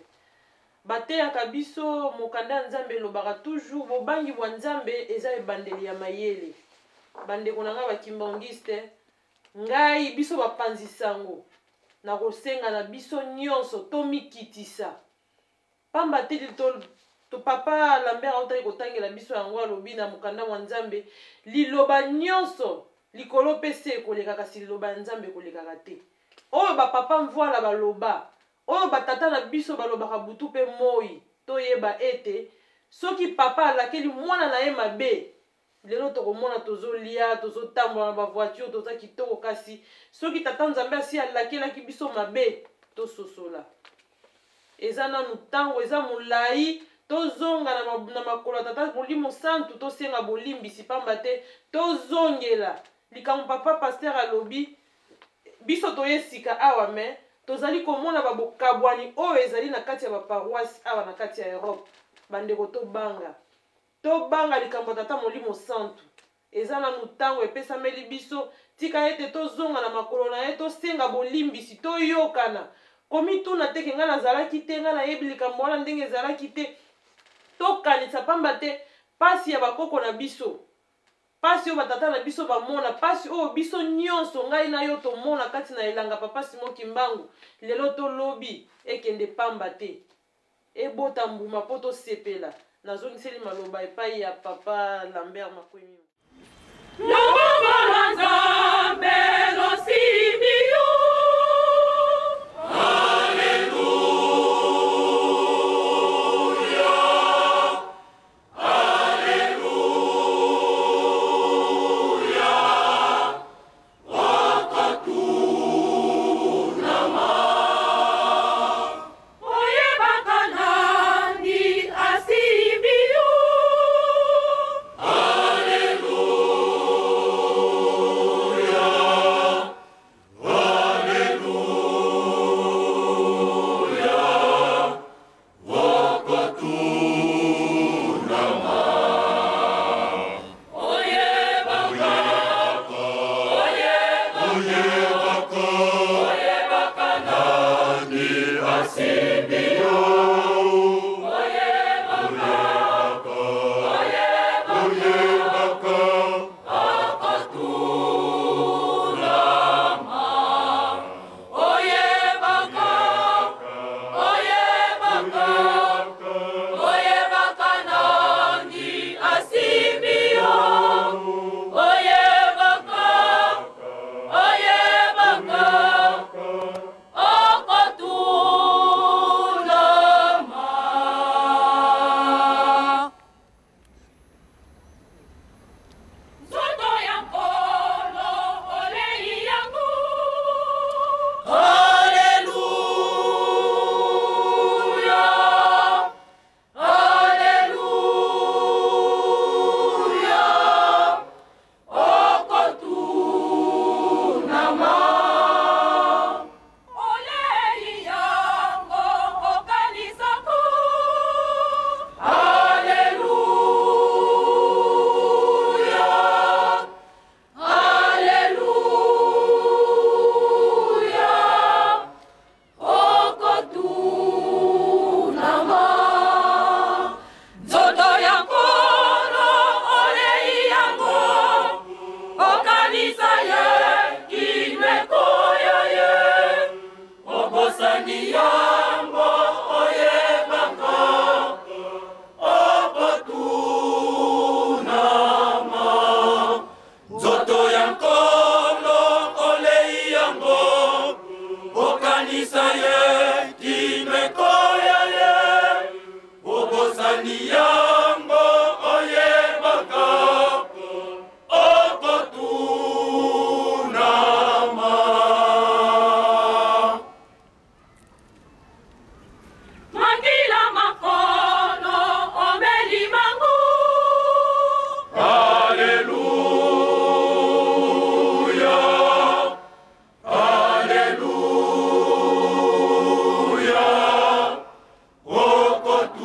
bateyaka biso mokanda nzambe elobaka toujours bobangi bwa nzambe eza ebandeli ya mayele bandeko na ngai bakimbangiste ngai biso bapanzi sango na kosenga na biso nyonso tomikitisa pamba te to papa Lambert autaki kotangela biso yango alobi na mokanda wa nzambe liloba nyonso likolo pese koleka kasi liloba nzambe koleka te oyo bapapa mvoila baloba oyo batata na biso balobaka butu pe moi toyeba ete soki papa alakeli mwana na ye mabe lelo tokomona tozolia tozotambola na bavoiture toza kitoko kasi soki tata nzambe asi alakelaki biso mabe tososola eza nanu ntango eza molai tozonga na makolo ya tata molimo santu tosenga bolimbisi pamba te tozongela likambo papa paster alobi biso toyesika awa me tozali komona babokabwani oyo ezali na kati ya baparoise awa na kati ya Europe bandeko tobanga likambo tata molimo santu eza nanu ntango epesameli biso tika ete tozonga na makolo na ye tosenga bolimbisi toyokana komituna teke nga nazalaki te nga nayebi likambo wana ndenge ezalaki te tokanisa pamba te pasi ya bakoko na biso pasi oyo batata na biso bamona pasi oyo biso nyonso ngai na yo tomona kati na elanga papa Simon Kimbangu lelo tolobi ekende pamba te ebota mbuma mpo tosepela nazongiseli maloba epai ya papa Lambert Makwemi Hallelujah. okanisa ye kimeko ya ye obosani yango oyebaka okotunama Mangila makono omeli mangu Alléluia Alléluia okotunama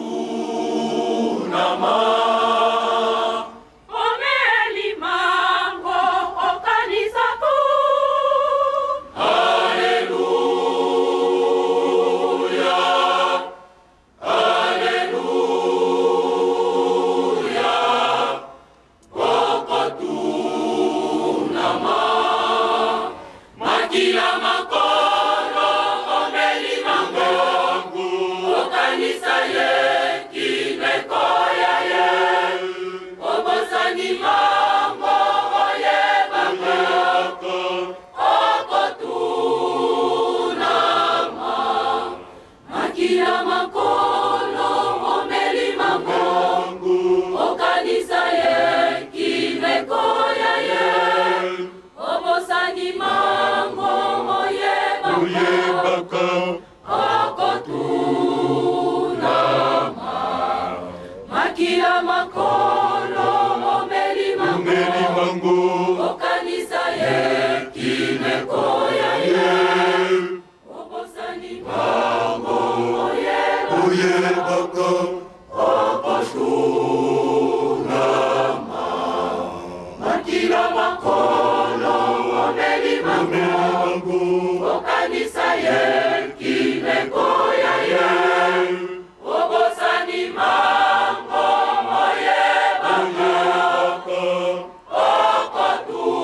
omeli mango okanisatu Alléluia Alléluia okotunama makila makolo omeli mango okanisa ye kimeko ya ye obosani mango oyebaka okotunama makila makolo omeli mango okanisa ye kimeko ya ye obosani mango oyebaka okotunama makila makolo omeli mango okanisa ye kimeko ya ye obosani mango oyebaka okotunama makila makolo omeli mango okanisa ye kimeko ya ye obosani mango oyebaka okotunama.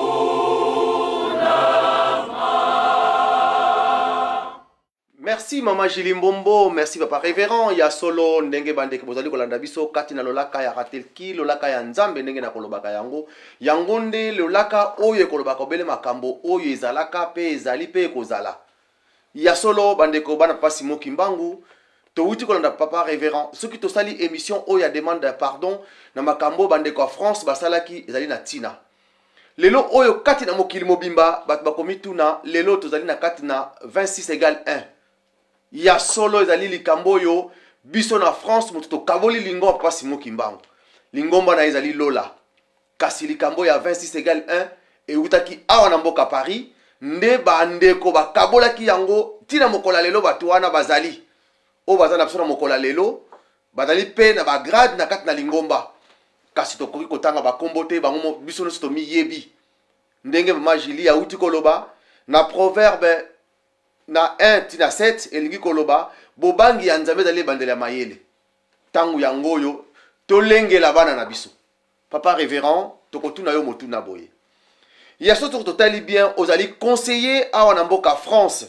Merci Maman Jilimbombo, merci Papa Révérend. Ya solo ndenge bande ke bozali kolanda biso kati na lolaka ya ratelki, lolaka ya nzambe ndenge na kolobaka yango. Yango nde lolaka oyo kolobaka obele makambo oyo ezalaka pe ezali pe kozala. Ya solo bande ko bana Papa Simon Kimbangu, to wuti kolanda Papa Révérend. Soki to sali émission oyo ya demande de pardon na makambo bande ko France basalaki ezali na tina. Lelo oyo kati na mokili mobimba bat bakomi tuna lelo tozali na kati na 26 égale 1. Ya solo ezali likambo yo biso na France moto to kavoli lingo Papa Simon Kimbangu. Lingomba na ezali Lola. Kasi likambo ya 26 égale 1 e utaki awa na mboka Paris nde bandeko bakabolaki yango tina mokola lelo batu wana bazali. O bazana biso na mokola lelo bazali pe na ba grade na kati na Lingomba. Kasi to koki kotanga bakombo te bango biso nyonso tomiyebi ndenge Mama Julie auti koloba na proverbe na 1 tina 7 elingi koloba bobangi ya nzambe ezali ebandeli ya mayele ntango yango oyo tolengela bana na biso. Papa Révérend tokotuna yo motuna boye ya soto totali bien ozali conseiller awa na mboka France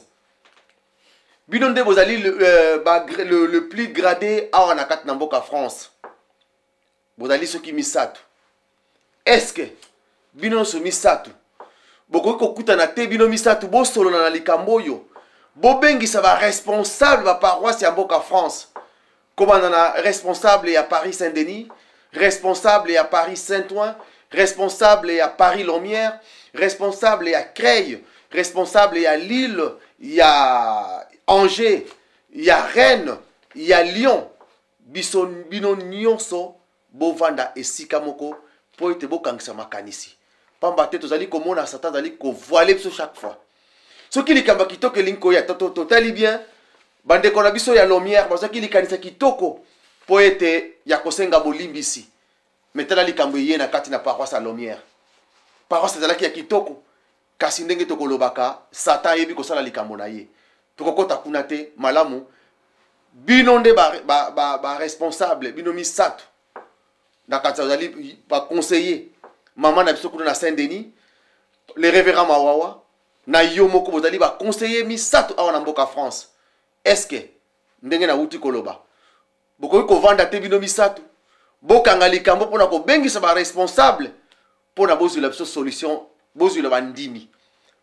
bino nde bozali le plus gradé awa na kati na mboka France. Bozali soki misatu. Est-ce que bino so misatu bokoki kokutana te bino misatu bosolona na likambo oyo bobengisa ba responsable ba paroisse ya mboka France komanda na responsable ya Paris Saint-Denis, responsable ya Paris Saint-Ouen, responsable ya Paris Lomière, responsable ya Creil, responsable ya Lille, ya Angers, ya Rennes, ya Lyon. Bino nyonso bovanda esika moko po ete bokangisa makanisi. Pamba te tozali komona Satan zali ko voiler biso chaque fois. Soki likamba kitoko linko ya totali bien bandeko na biso ya Lomière bazaki likanisa kitoko po ete ya kosenga bolimbisi. Metala likambo ye na kati na paroisse ya Lomière. Paroisse ezalaki ya kitoko kasi ndenge tokolobaka Satan yebi kosala likambo na ye. Tokokota kuna te malamu bino nde ba responsable bino misatu na kati ozali ba conseiller maman na biso kuna na Saint-Denis le révérend Mawawa na yo moko bozali ba conseiller misatu awa na mboka France. Est-ce que ndenge na uti koloba bokoki kovanda te bino misatu bokanga likambo pona ko bengisa ba responsable pona bozula biso solution bozula bandimi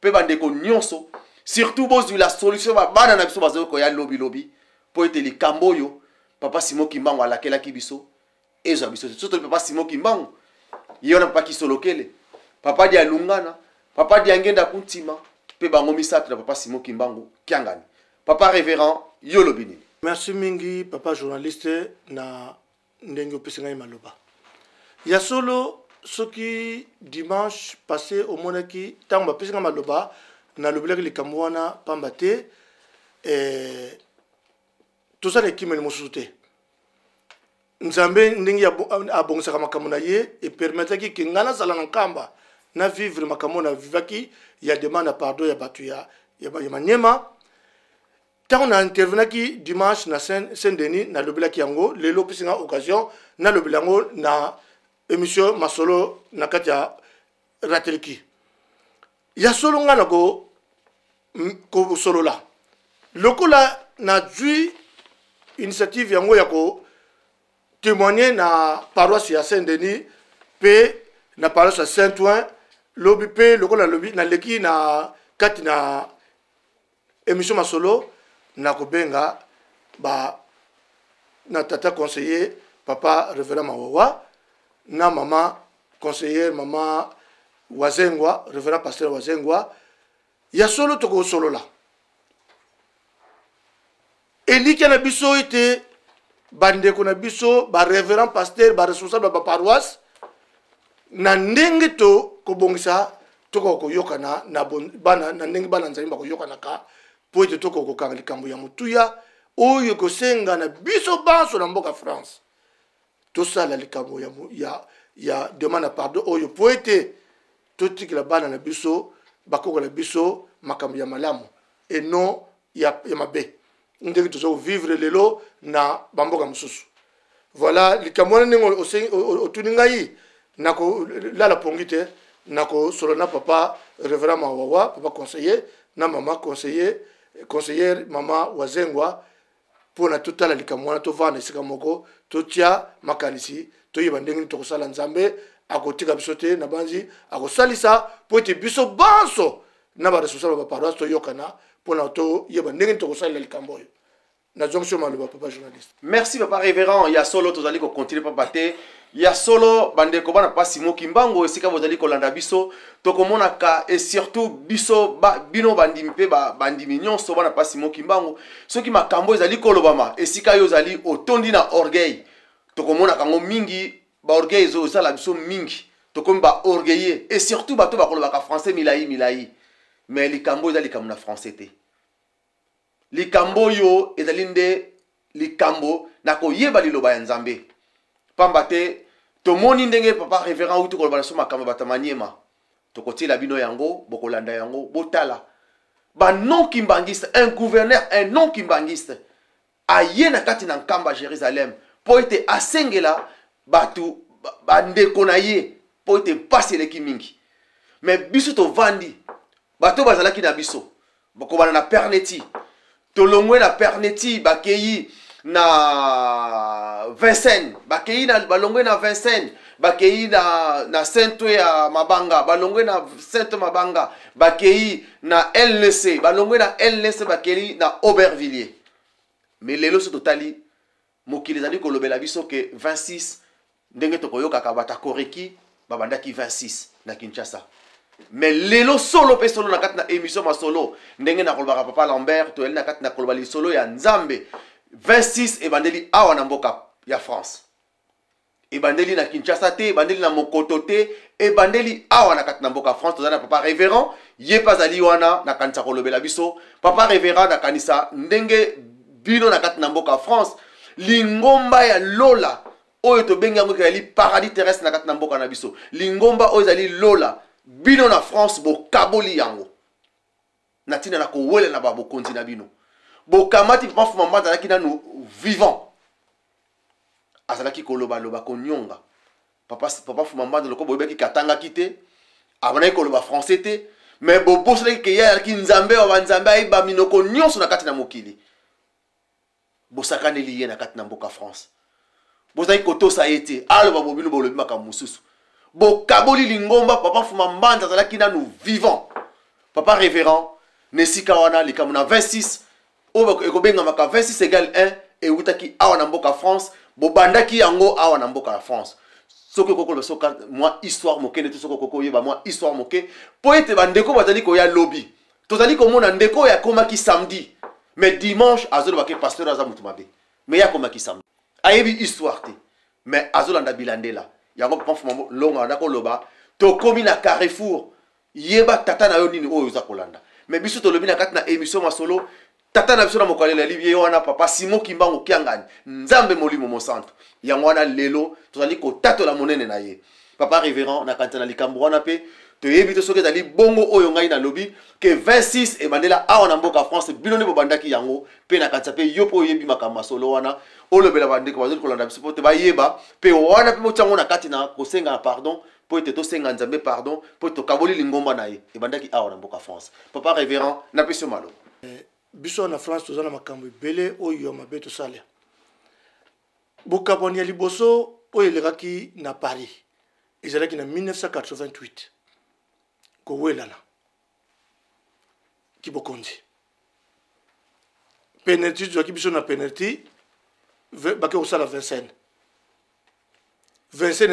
pe bandeko nyonso surtout bozwi la solution bana na biso bazo ko ya lobby lobby po ete likambo yo papa Simon Kimbangu alakelaki biso ezo biso surtout papa Simon Kimbangu yona papa kisolokele papa dia lungana papa dia ngenda kuntima pe bango misato na papa Simon Kimbangu kiangani papa révérend yo lobini. Merci mingi papa journaliste na ndenge opesinga maloba ya solo soki dimanche passé au monaki tango bapesinga maloba na lobelaki likambo wana pamba te toza na ekimeli mosusu te nzambe ndenge abongisaka makambo na ye epermetaki ke nga nazala na nkamba na vivre makambo na vivaki ya demande ya pardon ya bato ya manyema ntango na intervenaki dimanche na Saint-Denis na lobelaki yango lelo opesinga occasion na lobela yango na émission masolo na kati ya rateleki ya solo nga na ko solola lokola na jui initiative yango ya ko témoigner na paroisse ya Saint-Denis pe na paroisse ya Saint-Ouen lobi pe lokola lobi na leki na kati na émission masolo na ko benga ba na tata conseiller papa révérend Mawawa na maman conseillère maman Wazengwa révérend pasteur Wazengwa ya solo toko solo la eliki na biso ete bande ko na biso ba révérend pasteur ba responsable ba paroisse na ndenge to ko bongisa toko ko yokana na bana na ndenge bana nzali ba ko yokana ka po ete toko ko kanga likambo ya mutuya oyo ko senga na biso banso na mboka France to sala likambo ya demande pardon oyo po ete to tikila bana na biso bakoko na biso makambo ya malamu et non ya mabe ndenge tozo vivre lelo na bamboka mususu voilà likambo na ningo otuninga yi nako la pongite nako solona papa révérend Mawawa papa conseiller na maman conseillère maman Wazengwa pour na totala likambo na to vana sika moko to tia makanisi to yiba ndenge to kosala nzambe akotika biso te na banzi akosalisa po ete biso banso na ba responsable ba paroisse to yokana pour na to yiba ndenge to kosala likambo yo na jonction maloba papa journaliste. Merci papa révérend ya solo tozali ko continuer papa te ya solo bande ko bana pa Simon Kimbangu esika bozali ko landa biso to komona ka et surtout biso bino bandimi pe bandimi nyonso bana pa Simon Kimbangu soki makambo ezali kolobama esika yo zali otondi na orgueil to komona kango mingi ba orgueil zo sala biso mingi to komba orgueilleux et surtout bato ba kolobaka français milai mais likambo ezali likambo na français te likambo yo ezali nde likambo na koyeba liloba ya nzambe pamba te tomoni ndenge papa révérend utu koloba na so makambo batamaniema tokotiela bino yango bokolanda yango botala ba non kimbangiste un gouverneur un non kimbangiste aye na kati na nkamba Jérusalem po ete asengela batu bandeko na ye po ete mpasi eleki mingi mais biso tovandi bato bazalaki na biso bakobana na perneti tolongwe na perneti bakeyi na Vincennes bakeyi na balongwe na Vincennes bakeyi na Saint-Ouen ya Mabanga balongwe na Saint Mabanga bakeyi na LNC balongwe na LNC bakeyi na Aubervilliers mais lelo so totali mokili zali kolobela biso ke 26 ndenge tokoyoka ka batakoreki babandaki 26 na Kinshasa mais lelo solo pe solo na kati na émission masolo ndenge na kolobaka papa Lambert to na kati na kolobali solo ya Nzambe 26 ebandeli awa na mboka ya France ebandeli na Kinshasa te ebandeli na Mokoto te ebandeli awa na kati na mboka France tozana papa révérend ye pazali wana na kanisa kolobela biso papa révérend na kanisa ndenge bino na kati na mboka France lingomba ya lola oyo to bengi yango kali paradis terrestre na kati na mboka na biso lingomba oyo zali lola bino na France bo kaboli yango na tina na kowele na ba bokonzi na bino bo kamati papa Fuma Mbanda zalaki nanu vivant azalaki koloba loba konyonga papa Fuma Mbanda loko boyebaki katanga kite abanaki koloba français te mais bo bosolaki ke ya ki nzambe wa nzambe ayeba minoko nyonso na kati na mokili bosakaneli ye na kati na mboka France bozali kotosa ete aloba bobino bolobi makambo mosusu bokaboli lingomba papa Fuma Mbanda azalaki nanu vivant papa révérend nesika wana likambo na 26 oyo ekobengamaka 26 égale 1 eutaki awa na mboka France bobandaki yango awa na mboka ya France soki okokoloba soka mwa histoire moke nde soki okokoyeba mwa histoire moke po ete bandeko bazali koya lobi tozali komona ndeko oyo akomaki samedi mais dimanche azolobaki pasteur aza mutu mabe mais ye akomaki samedi ayebi histoire te mais azolanda bilandela yango papa mfuma longa anda koloba tokomi na carrefour yeba tata na yo nini oyo oza kolanda mais biso tolobi na kati na émission masolo tata na biso na mokalela libi wana papa Simon Kimbangu Kiangani nzambe molimo mo centre yango wana lelo tozali kotatola monene na ye papa révérend na kantana likambo wana pe toyebi to soki ezali bongo oyo ngai na lobi ke 26 ebandela awa na mboka France bino nde bobandaki yango pe na kantisa pe yo po oyebi makambo masolo wana olobela bandeko bazoli kolanda biso po te bayeba pe wana pe motiango na kati na kosenga pardon po ete tosenga nzambe pardon po tokaboli lingomba na ye ebandaki awa na mboka France papa révérend na peso malo biso na France toza na makambo ebele oyo mabe tosala bokaboni ya liboso oyo elekaki na Paris ezalaki na 1988 kowelana kibokonzi penalty tozwaki biso na penalty bake kosala Vincennes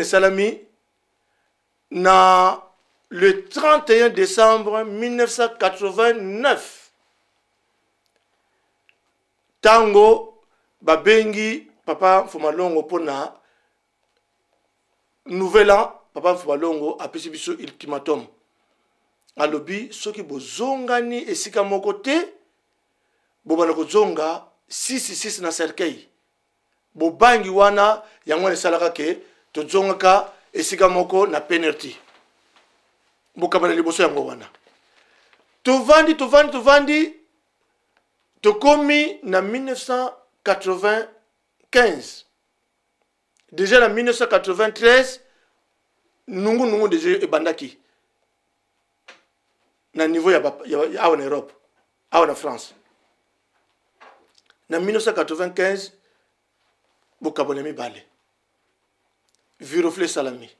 esalami na le 31 décembre 1989 tango babengi papa Mfumalongo pona nouvel an papa Mfumalongo apesi biso ultimatum alobi soki bozongani esika moko te bobana kozonga 6 na cercueil bobangi wana yango esalaka ke tozongaka esika moko na penalty bokabana liboso yango wana tovandi tokomi na 1995 déjà na 1993 nungu déjà ebandaki na niveau ya awa na Europe awa na France na 1995 bokabona mibale Viroflé salami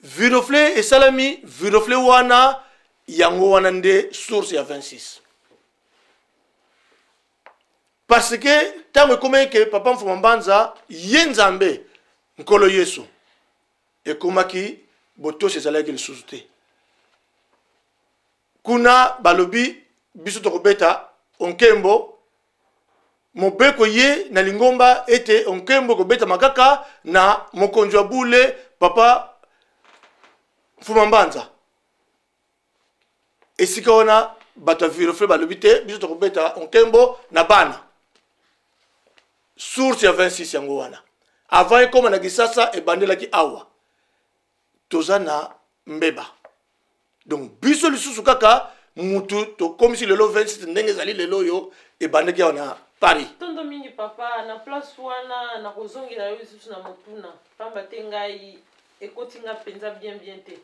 Viroflé esalami Viroflé wana yango wana nde source ya 26 parce que tango ekomaki ke papa Mfuma Mbanza ye nzambe nkolo Yesu ekomaki botosi ezalaki lisusu te kuna balobi biso tokobeta onkembo mobeko ye na lingomba ete onkembo kobeta makaka na mokonzi wa bule papa Mfuma Mbanza esika wana bato Viroflé balobi te biso tokobeta onkembo na bana source ya 26 yango wana avant ekoma na Kisasa ebandelaki awa toza na mbeba donc biso lisusu kaka mutu tokomisi lelo 26 ndenge ezali lelo yo ebandaki awa na Paris tondo mingi papa na place wana na kozongela yo lisusu na motuna pamba te ngai ekotinga penza bien te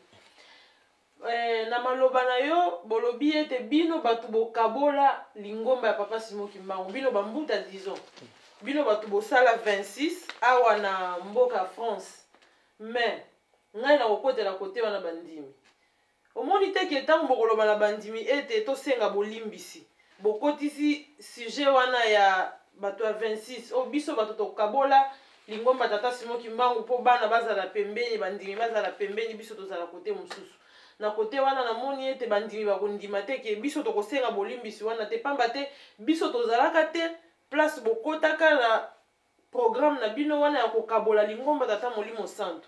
na maloba na yo bolobi ete bino batu bokabola lingomba ya papa Simon Kimbangu bino bambuta disons bino batu bosala 26 awa na mboka France mais ngai na kokotela kote wana bandimi omoni teke ntango bokoloba na bandimi ete tosenga bolimbisi bokotisi sujet wana ya bato ya 26 o biso bato tokabola lingomba tata Simon Kimbangu po bana bazala pembeni bandimi bazala pembeni biso tozala kote mosusu na kote wana namoni ete bandimi bakondima teke biso tokosenga bolimbisi wana te pamba te biso tozalaka te place bokotaka na programme na bino wana ya kokabola lingomba tata Molimo Santo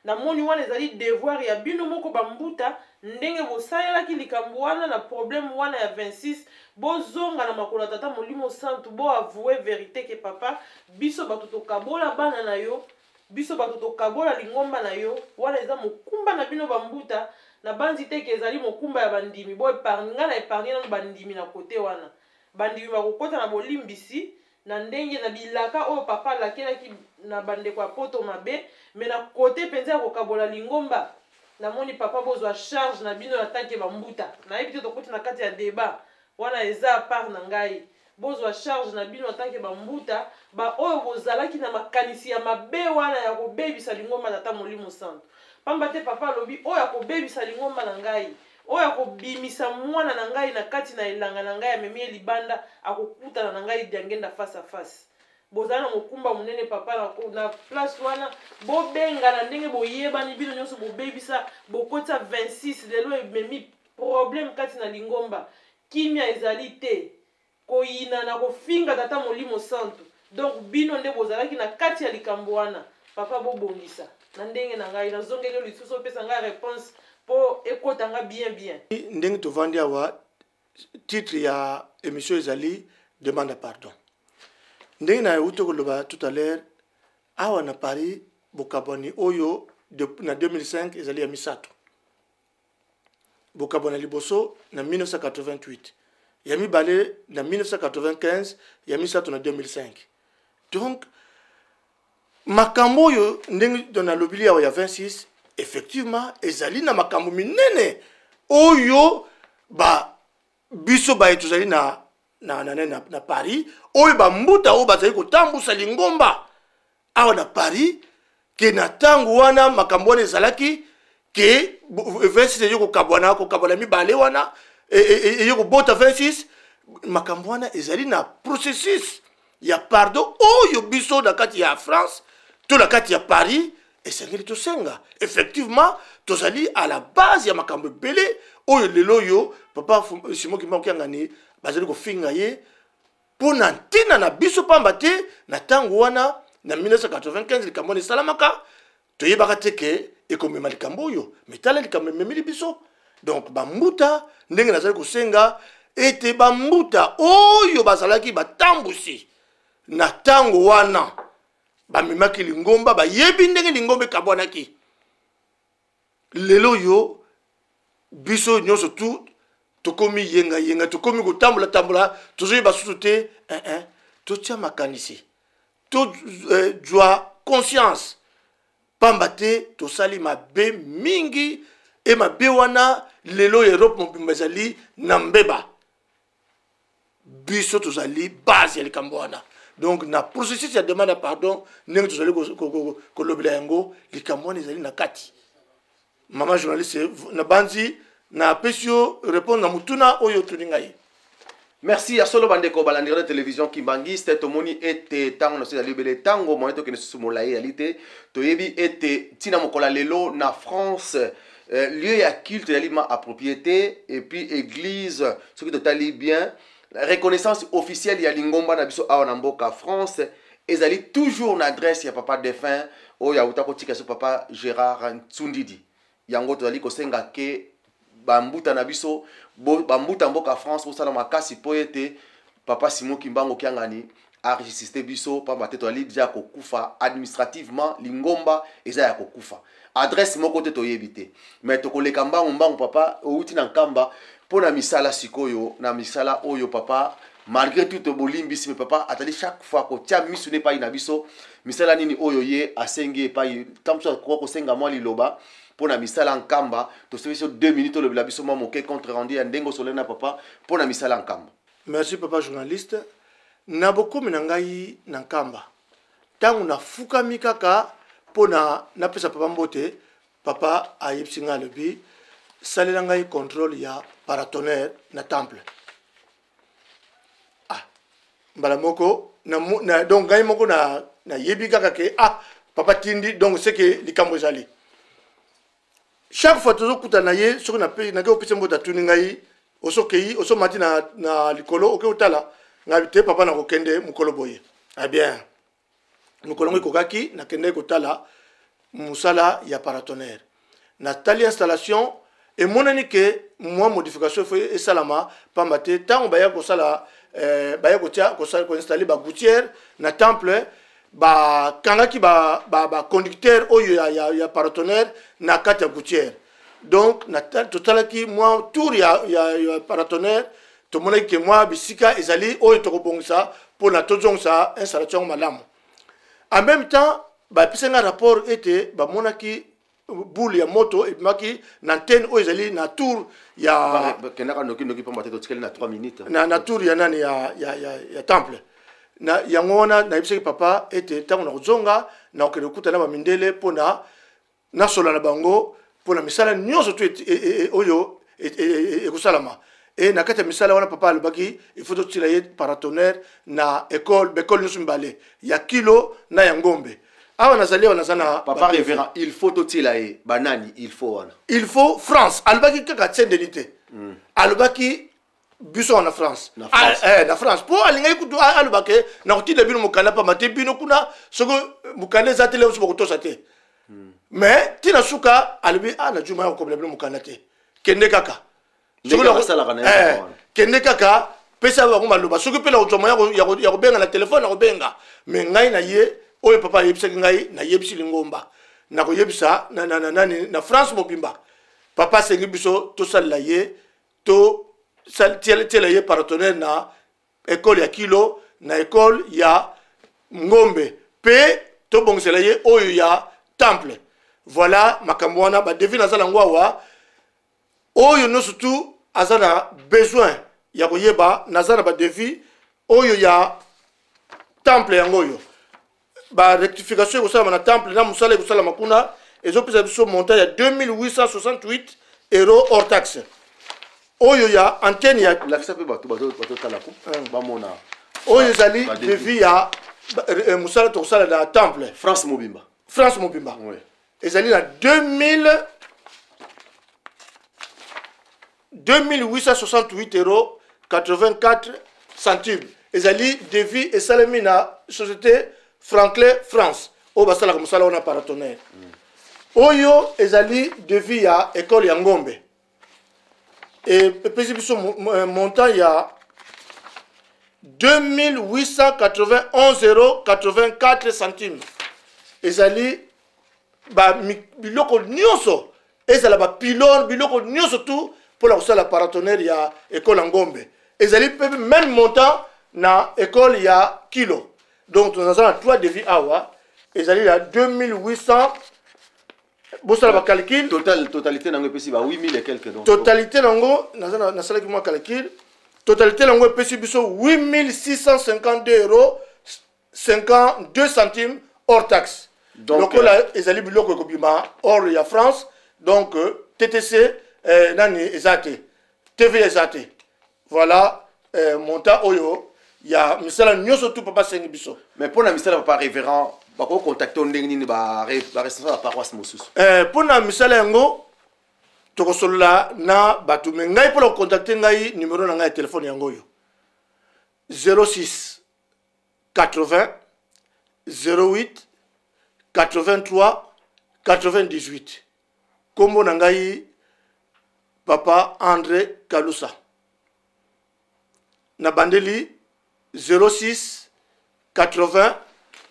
namoni wana ezali devoir ya bino moko bambuta ndenge bosalelaki likambo wana na problème wana ya 26 bozonga na makolo ya tata Molimo Santo bo avouer vérité ke papa biso bato tokabola bana na yo biso bato tokabola lingomba na yo wana eza mokumba na bino bambuta na banzi teke ezali mokumba ya bandimi bo épargne nga na épargne na bandimi na kote wana bandimi bakokota na bolimbisi na ndenge na bilaka oyo papa alakelaki na bandeko ya poto mabe me na kote penza ya kokabola lingomba namoni papa bozwa charge na bino ya tanke bambuta nayebi te tokoti na kati ya débat wana eza apart na ngai bozwa charge na bino ya tanke bambuta ba oyo bozalaki na makanisi ya mabe wana ya kobebisa lingomba tata Molimo Santo pamba te papa alobi oyo akobebisa lingomba na ngai oyo akobimisa mwana na ngai na kati na elanga na ngai amemi libanda akokutana na ngai diangenda face à face bozala na mokumba munene papa na place wana bobenga na ndenge boyebani bino nyonso bobebisa bokota 26 lelo ememi problème kati na lingomba kimia ezali te koyina na kofinga tata molimo santo donc bino nde bozalaki na kati ya likambo wana papa bobongisa na ndenge na ngai nazongeli lisusu opesa ngai réponse po ekotanga bien ndenge tovandi awa titre ya émission ezali demande pardon ndenge na euti koloba tout à l'heure awa na Paris bokabwani oyo na 2005 ezali ya misato bokabwana liboso na 1988 ya mibale na 1995 ya misato na 2005 donc makambo oyo ndenge na lobili awa ya 26 effectivement ezali na makambo minene oyo biso tozali na Paris oyo mbuta oyo bazali kotambusa lingomba awa na Paris ke na tango wana makambo wana ezalaki ke 26 eyo kokabwana mibale wana eyo kobota 26 makambo wana ezali na processus ya pardon oyo biso na kati ya France to na kati ya Paris esengeli tosenga effectivement tozali à la base ya makambo ebele oyo lelo yo papa Simon Kimbangu Kiangani bazali kofinga ye mpo na ntina na biso pamba te na ntango wana na 1995 likambo wana esalamaka toyebaka te ke ekomema likambo oyo metala likambo ememeli biso donc bambuta ndenge nazali kosenga ete bambuta oyo bazalaki batambusi na ntango wana bamemaki lingomba bayebi ndenge lingomba ekabwanaki lelo yo biso nyonso tu tokomi yenga tokomi kotambola tozoyi basusu te totia makanisi tozwa conscience pamba te tosali mabe mingi e mabe wana lelo Europe mobimba ezali na mbeba biso tozali base ya likambo wana donc na processus ya demande pardon ndenge tozali kolobela yango likambo wana ezali na kati mama journaliste na banzi na pesio répondre na mutuna oyo tuningai. Merci à solo bandeko balandira de télévision Kimbangiste tomoni ete tango na sala libele tango moneto ke sumolaye alite toyebi ete tina mokola lelo na France lieu ya culte ya lima à propriété et puis église ce qui totali bien la reconnaissance officielle ya lingomba na biso awa na mboka France ezali toujours na adresse ya papa défunt oyo auta kotika so papa Gérard Ntsundidi yango tozali kosenga ke bambuta na biso bambuta mboka France osala makasi po ete papa Simon Kimbangu Kiangani enregistré biso pamba te tozali déjà kokufa administrativement lingomba eza ya kokufa adresse moko te toyebi te mais tokoleka mbangu papa outi na nkamba po na misala sikoyo na misala oyo papa malgré tout bolimbisi mais papa atali chaque fois ko tia misu ne pa ina biso misala nini oyo ye asenge pa tamso ko senga mwa liloba pour na misala nkamba to se sur 2 minutes le biso mo ke contre rendu ya ndengo solena papa pour na misala nkamba. Merci papa journaliste na bokomi na ngai na nkamba tangu na fukami kaka pona na pesa papa mbote papa ayipsinga lebi salela ngai contrôle ya paratonnerre na temple mbala moko na donc ngai moko na yebi kaka ke papa tindi donc c'est que likambo ezali chaque fois toujours kuta na ye soko na pe na ke opise mbota tuni ngai osokei osomati na likolo oke utala ngai te papa na kokende mukolo boye bien mukolo ngi kokaki na kende kotala musala ya paratonnerre na tali installation et monani ke moi modification fait esalama pamba te tango baya kosala baya kotia kosala ko installer ba gouttière na temple ba kangaki ba conducteur oyo ya paratonnerre na kati ya gouttière donc na totalaki moi tour ya paratonnerre to monaki ke moi bisika ezali oyo to kobongisa pour na tozongsa installation malamu en même temps ba pisenga rapport était ba monaki boule ya moto et maki na antenne oyo ezali na tour ya kenaka noki pamba te totikeli na 3 minutes na tour ya nani ya temple na yango wana na yebisaki papa ete tango na kozonga na okende kuta na bamindele mpona na sola na bango mpona misala nyonso tu oyo ekosalama et na kati ya misala wana papa alobaki il faut totila ye paratonnerre na école nyonso mibale ya Kilo na ya Ngombe. Awa nazali awa naza na papa révérend il faut totila ye banani il faut wana il faut France alobaki kaka tiendelité alobaki biso na France na France po alingai kutu alobaki na kutila bino mukanda pa mate bino kuna soko mukanda za tele uso bokotosa te mais tina suka alobi na juma ya kobela bino mukanda te kende kaka kende kaka pesa ba kuma loba soki pela utoma ya kobenga na telefone na kobenga mais ngai na ye oyo papa yebisa ngai na yebisi lingomba na ko yebisa na France mobimba papa sengi biso to sala ye to tiele ye paratonnerre na école ya Kilo na école ya Ngombe pe to bongsela ye oyo ya Temple. Voilà makambo wana ba devina za ngwawa oyo no surtout azana besoin ya koyeba nazana ba devi oyo ya Temple yangoyo ba rectification ko sala na Temple na musala ko sala makuna ezopesa biso montant ya 2868 € hors taxe. Oyo ya antenne ya la fisa pe bato tala ko ba mona oyo zali devi ya musala to sala na Temple France mobimba oui ezali na 2868 € 84 centimes ezali devi esalemi na société Franklin France o basala ko musala ona paratonnerre oyo ezali devi ya école ya Ngombe et pesi biso montant ya 2891 € 84 centimes ezali ba biloko nyonso ezala ba pylone biloko nyonso tout pour la kosala paratonnerre ya école Ngombe ezali même montant na école ya Kilo donc nous avons 3 devis awa ezali ya 2800 bosala ba calcul totalité nango pesi ba 8000 et quelques donc totalité nango na sala ki mo calcul totalité nango pesi biso 8652 € 52 centimes hors taxe. Donc là ezali biloko ekobima hors ya France donc TTC nani ezate TV ezate voilà montant oyo ya misala nyonso tout papa sengi biso mais pour na misala papa révérend bako contacter ndenge nini ba responsable de paroisse mosusu pour na misala yango tokosolola na batu me ngai pour contacter ngai numéro na ngai téléphone yango yo 06 80 08 83 98 kombo na ngai papa André Kalusa na bandeli 06 80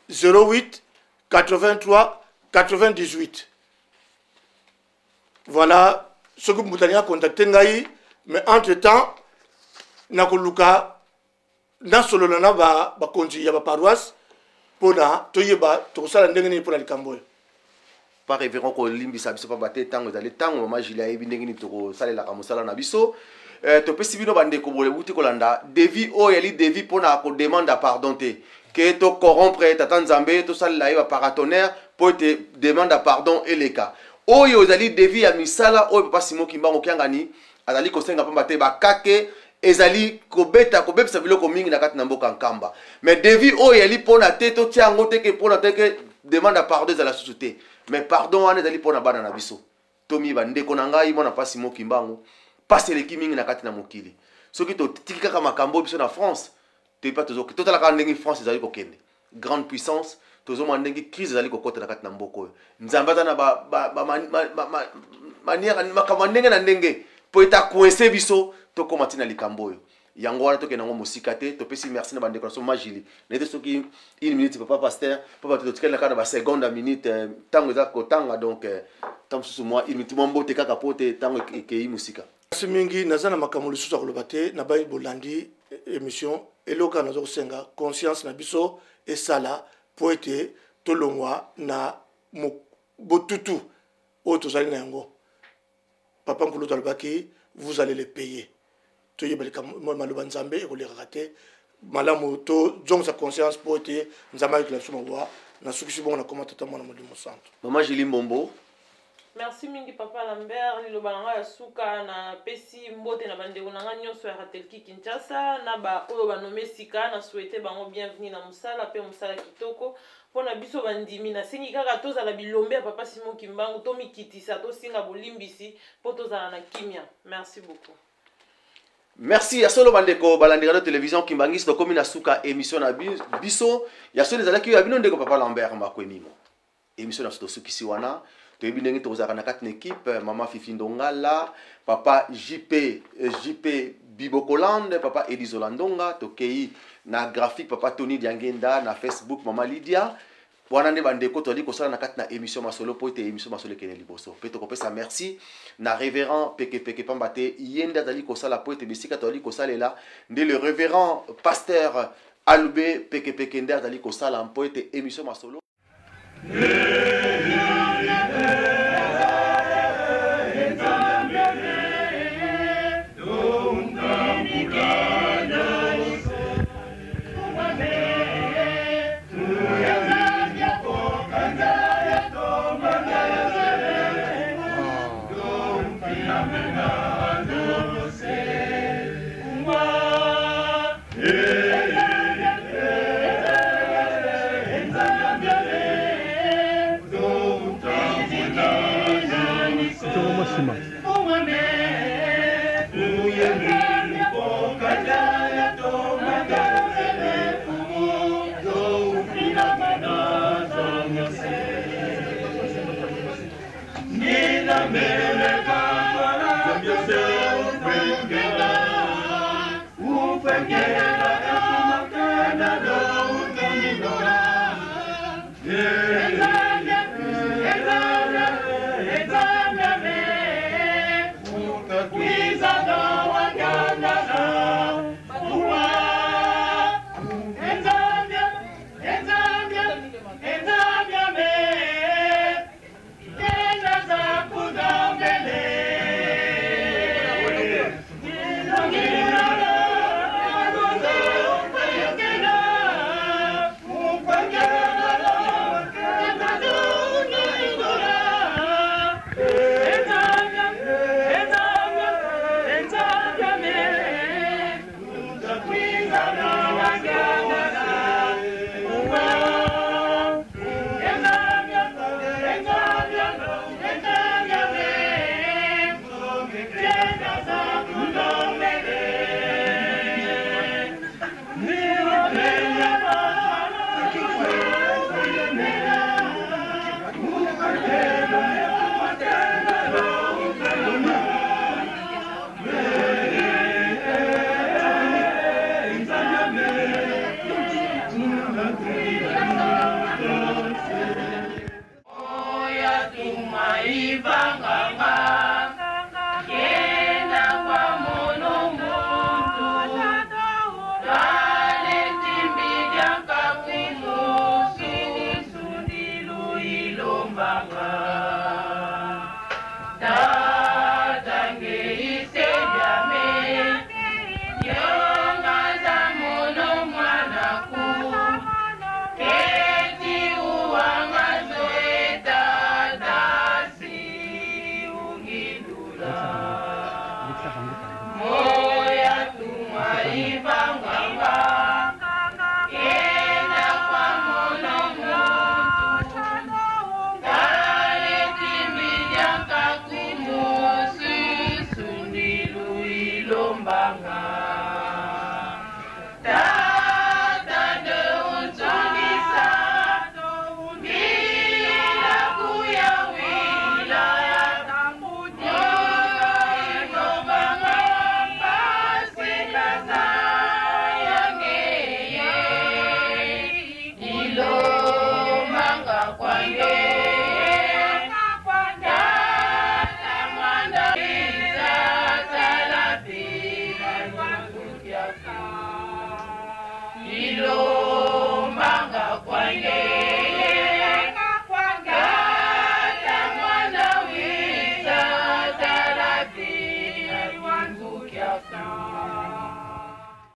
08 83 98 voilà ce que vous avez contacté ngai mais entre temps na koluka na solo na ba konji ya ba paroisse pona toyeba tokosala ndenge nini pona likambo par révérend ko limbisa biso pa bate tango ezali tango mama Julia yebi ndenge nini tokosalela ka mosala na biso topesi bino bandeko bole buti kolanda devi o yali devi pona ko demande pardon te que to corrompre tata nzambe to salela ba paratonnerre po te demande pardon eleka oyo ezali devi ya misala oyo papa Simon Kimbango kiangani azali kosenga pamba te bakake ezali kobebisa biloko mingi na kati na mboka nkamba mais devi oyo yali pona te to tiango te ke pona te ke demande pardon za la société mais pardon wana ezali pona bana na biso tomi bandeko na ngai mona papa Simon Kimbango passe leki mingi na kati na mokili soki to tiki kaka makambo biso na France te pas tozo to tala ka ndenge France ezali kokende grande puissance tozo mandenge crise ezali kokota na kati na mboko nzamba na manière makambo ndenge na ndenge po eta coincé biso to komatina likambo oyo yango wana tokenda ngo mosika te topesi merci na bandeko na so majili nete soki 1 minute papa pasteur papa totikela kana ba seconde à minute tango za kotanga donc tam susu moi 1 minute mbote kaka pote tango ekei musika mingi nazana makambo lisusu akoloba te na bayi bolandi émission eloka nazo kosenga conscience na biso esala po ete tolongwa na botutu oyo tozali na yango papa nkulu talobaki vous allez les payer toyebeleka maloba nzambe ekolekaka te malamu to zongosa conscience po ete nzambe ayekela biso mawa na sukisi bongo na koma tata mwana molimo santo mama Julie Mbombo Merci mingi papa Lambert liloba nanga ya suka na pesi mbote na bandeko nanga nyonso ya Ratelki Kinshasa na ba oyo banome sika na souhaiter bango bienvenue na musala pe musala kitoko pona biso bandimi na singi kaka tozala bilombe ya papa Simon Kimbangu to mikitisa to singa bolimbisi po tozala na kimia. Merci beaucoup. Merci ya solo bandeko balandira de télévision Kimbangis to komi na suka émission na biso ya solo ezalaki ya bino ndeko papa Lambert Makwenimo émission na soto suki siwana to ebinengi to zaka na kati na équipe mama Fifi Ndongala papa JP Bibokolande papa Edizola Ndonga to kei na graphique papa Tony Diangenda na Facebook mama Lydia wana nde bandeko to ali kosala na kati na émission masolo po ete émission masolo kene liboso pe to kopesa merci na révérend peke pambate yenda ali kosala po ete bisika to ali kosalela nde le révérend pasteur Albe peke nde ali kosala po ete émission masolo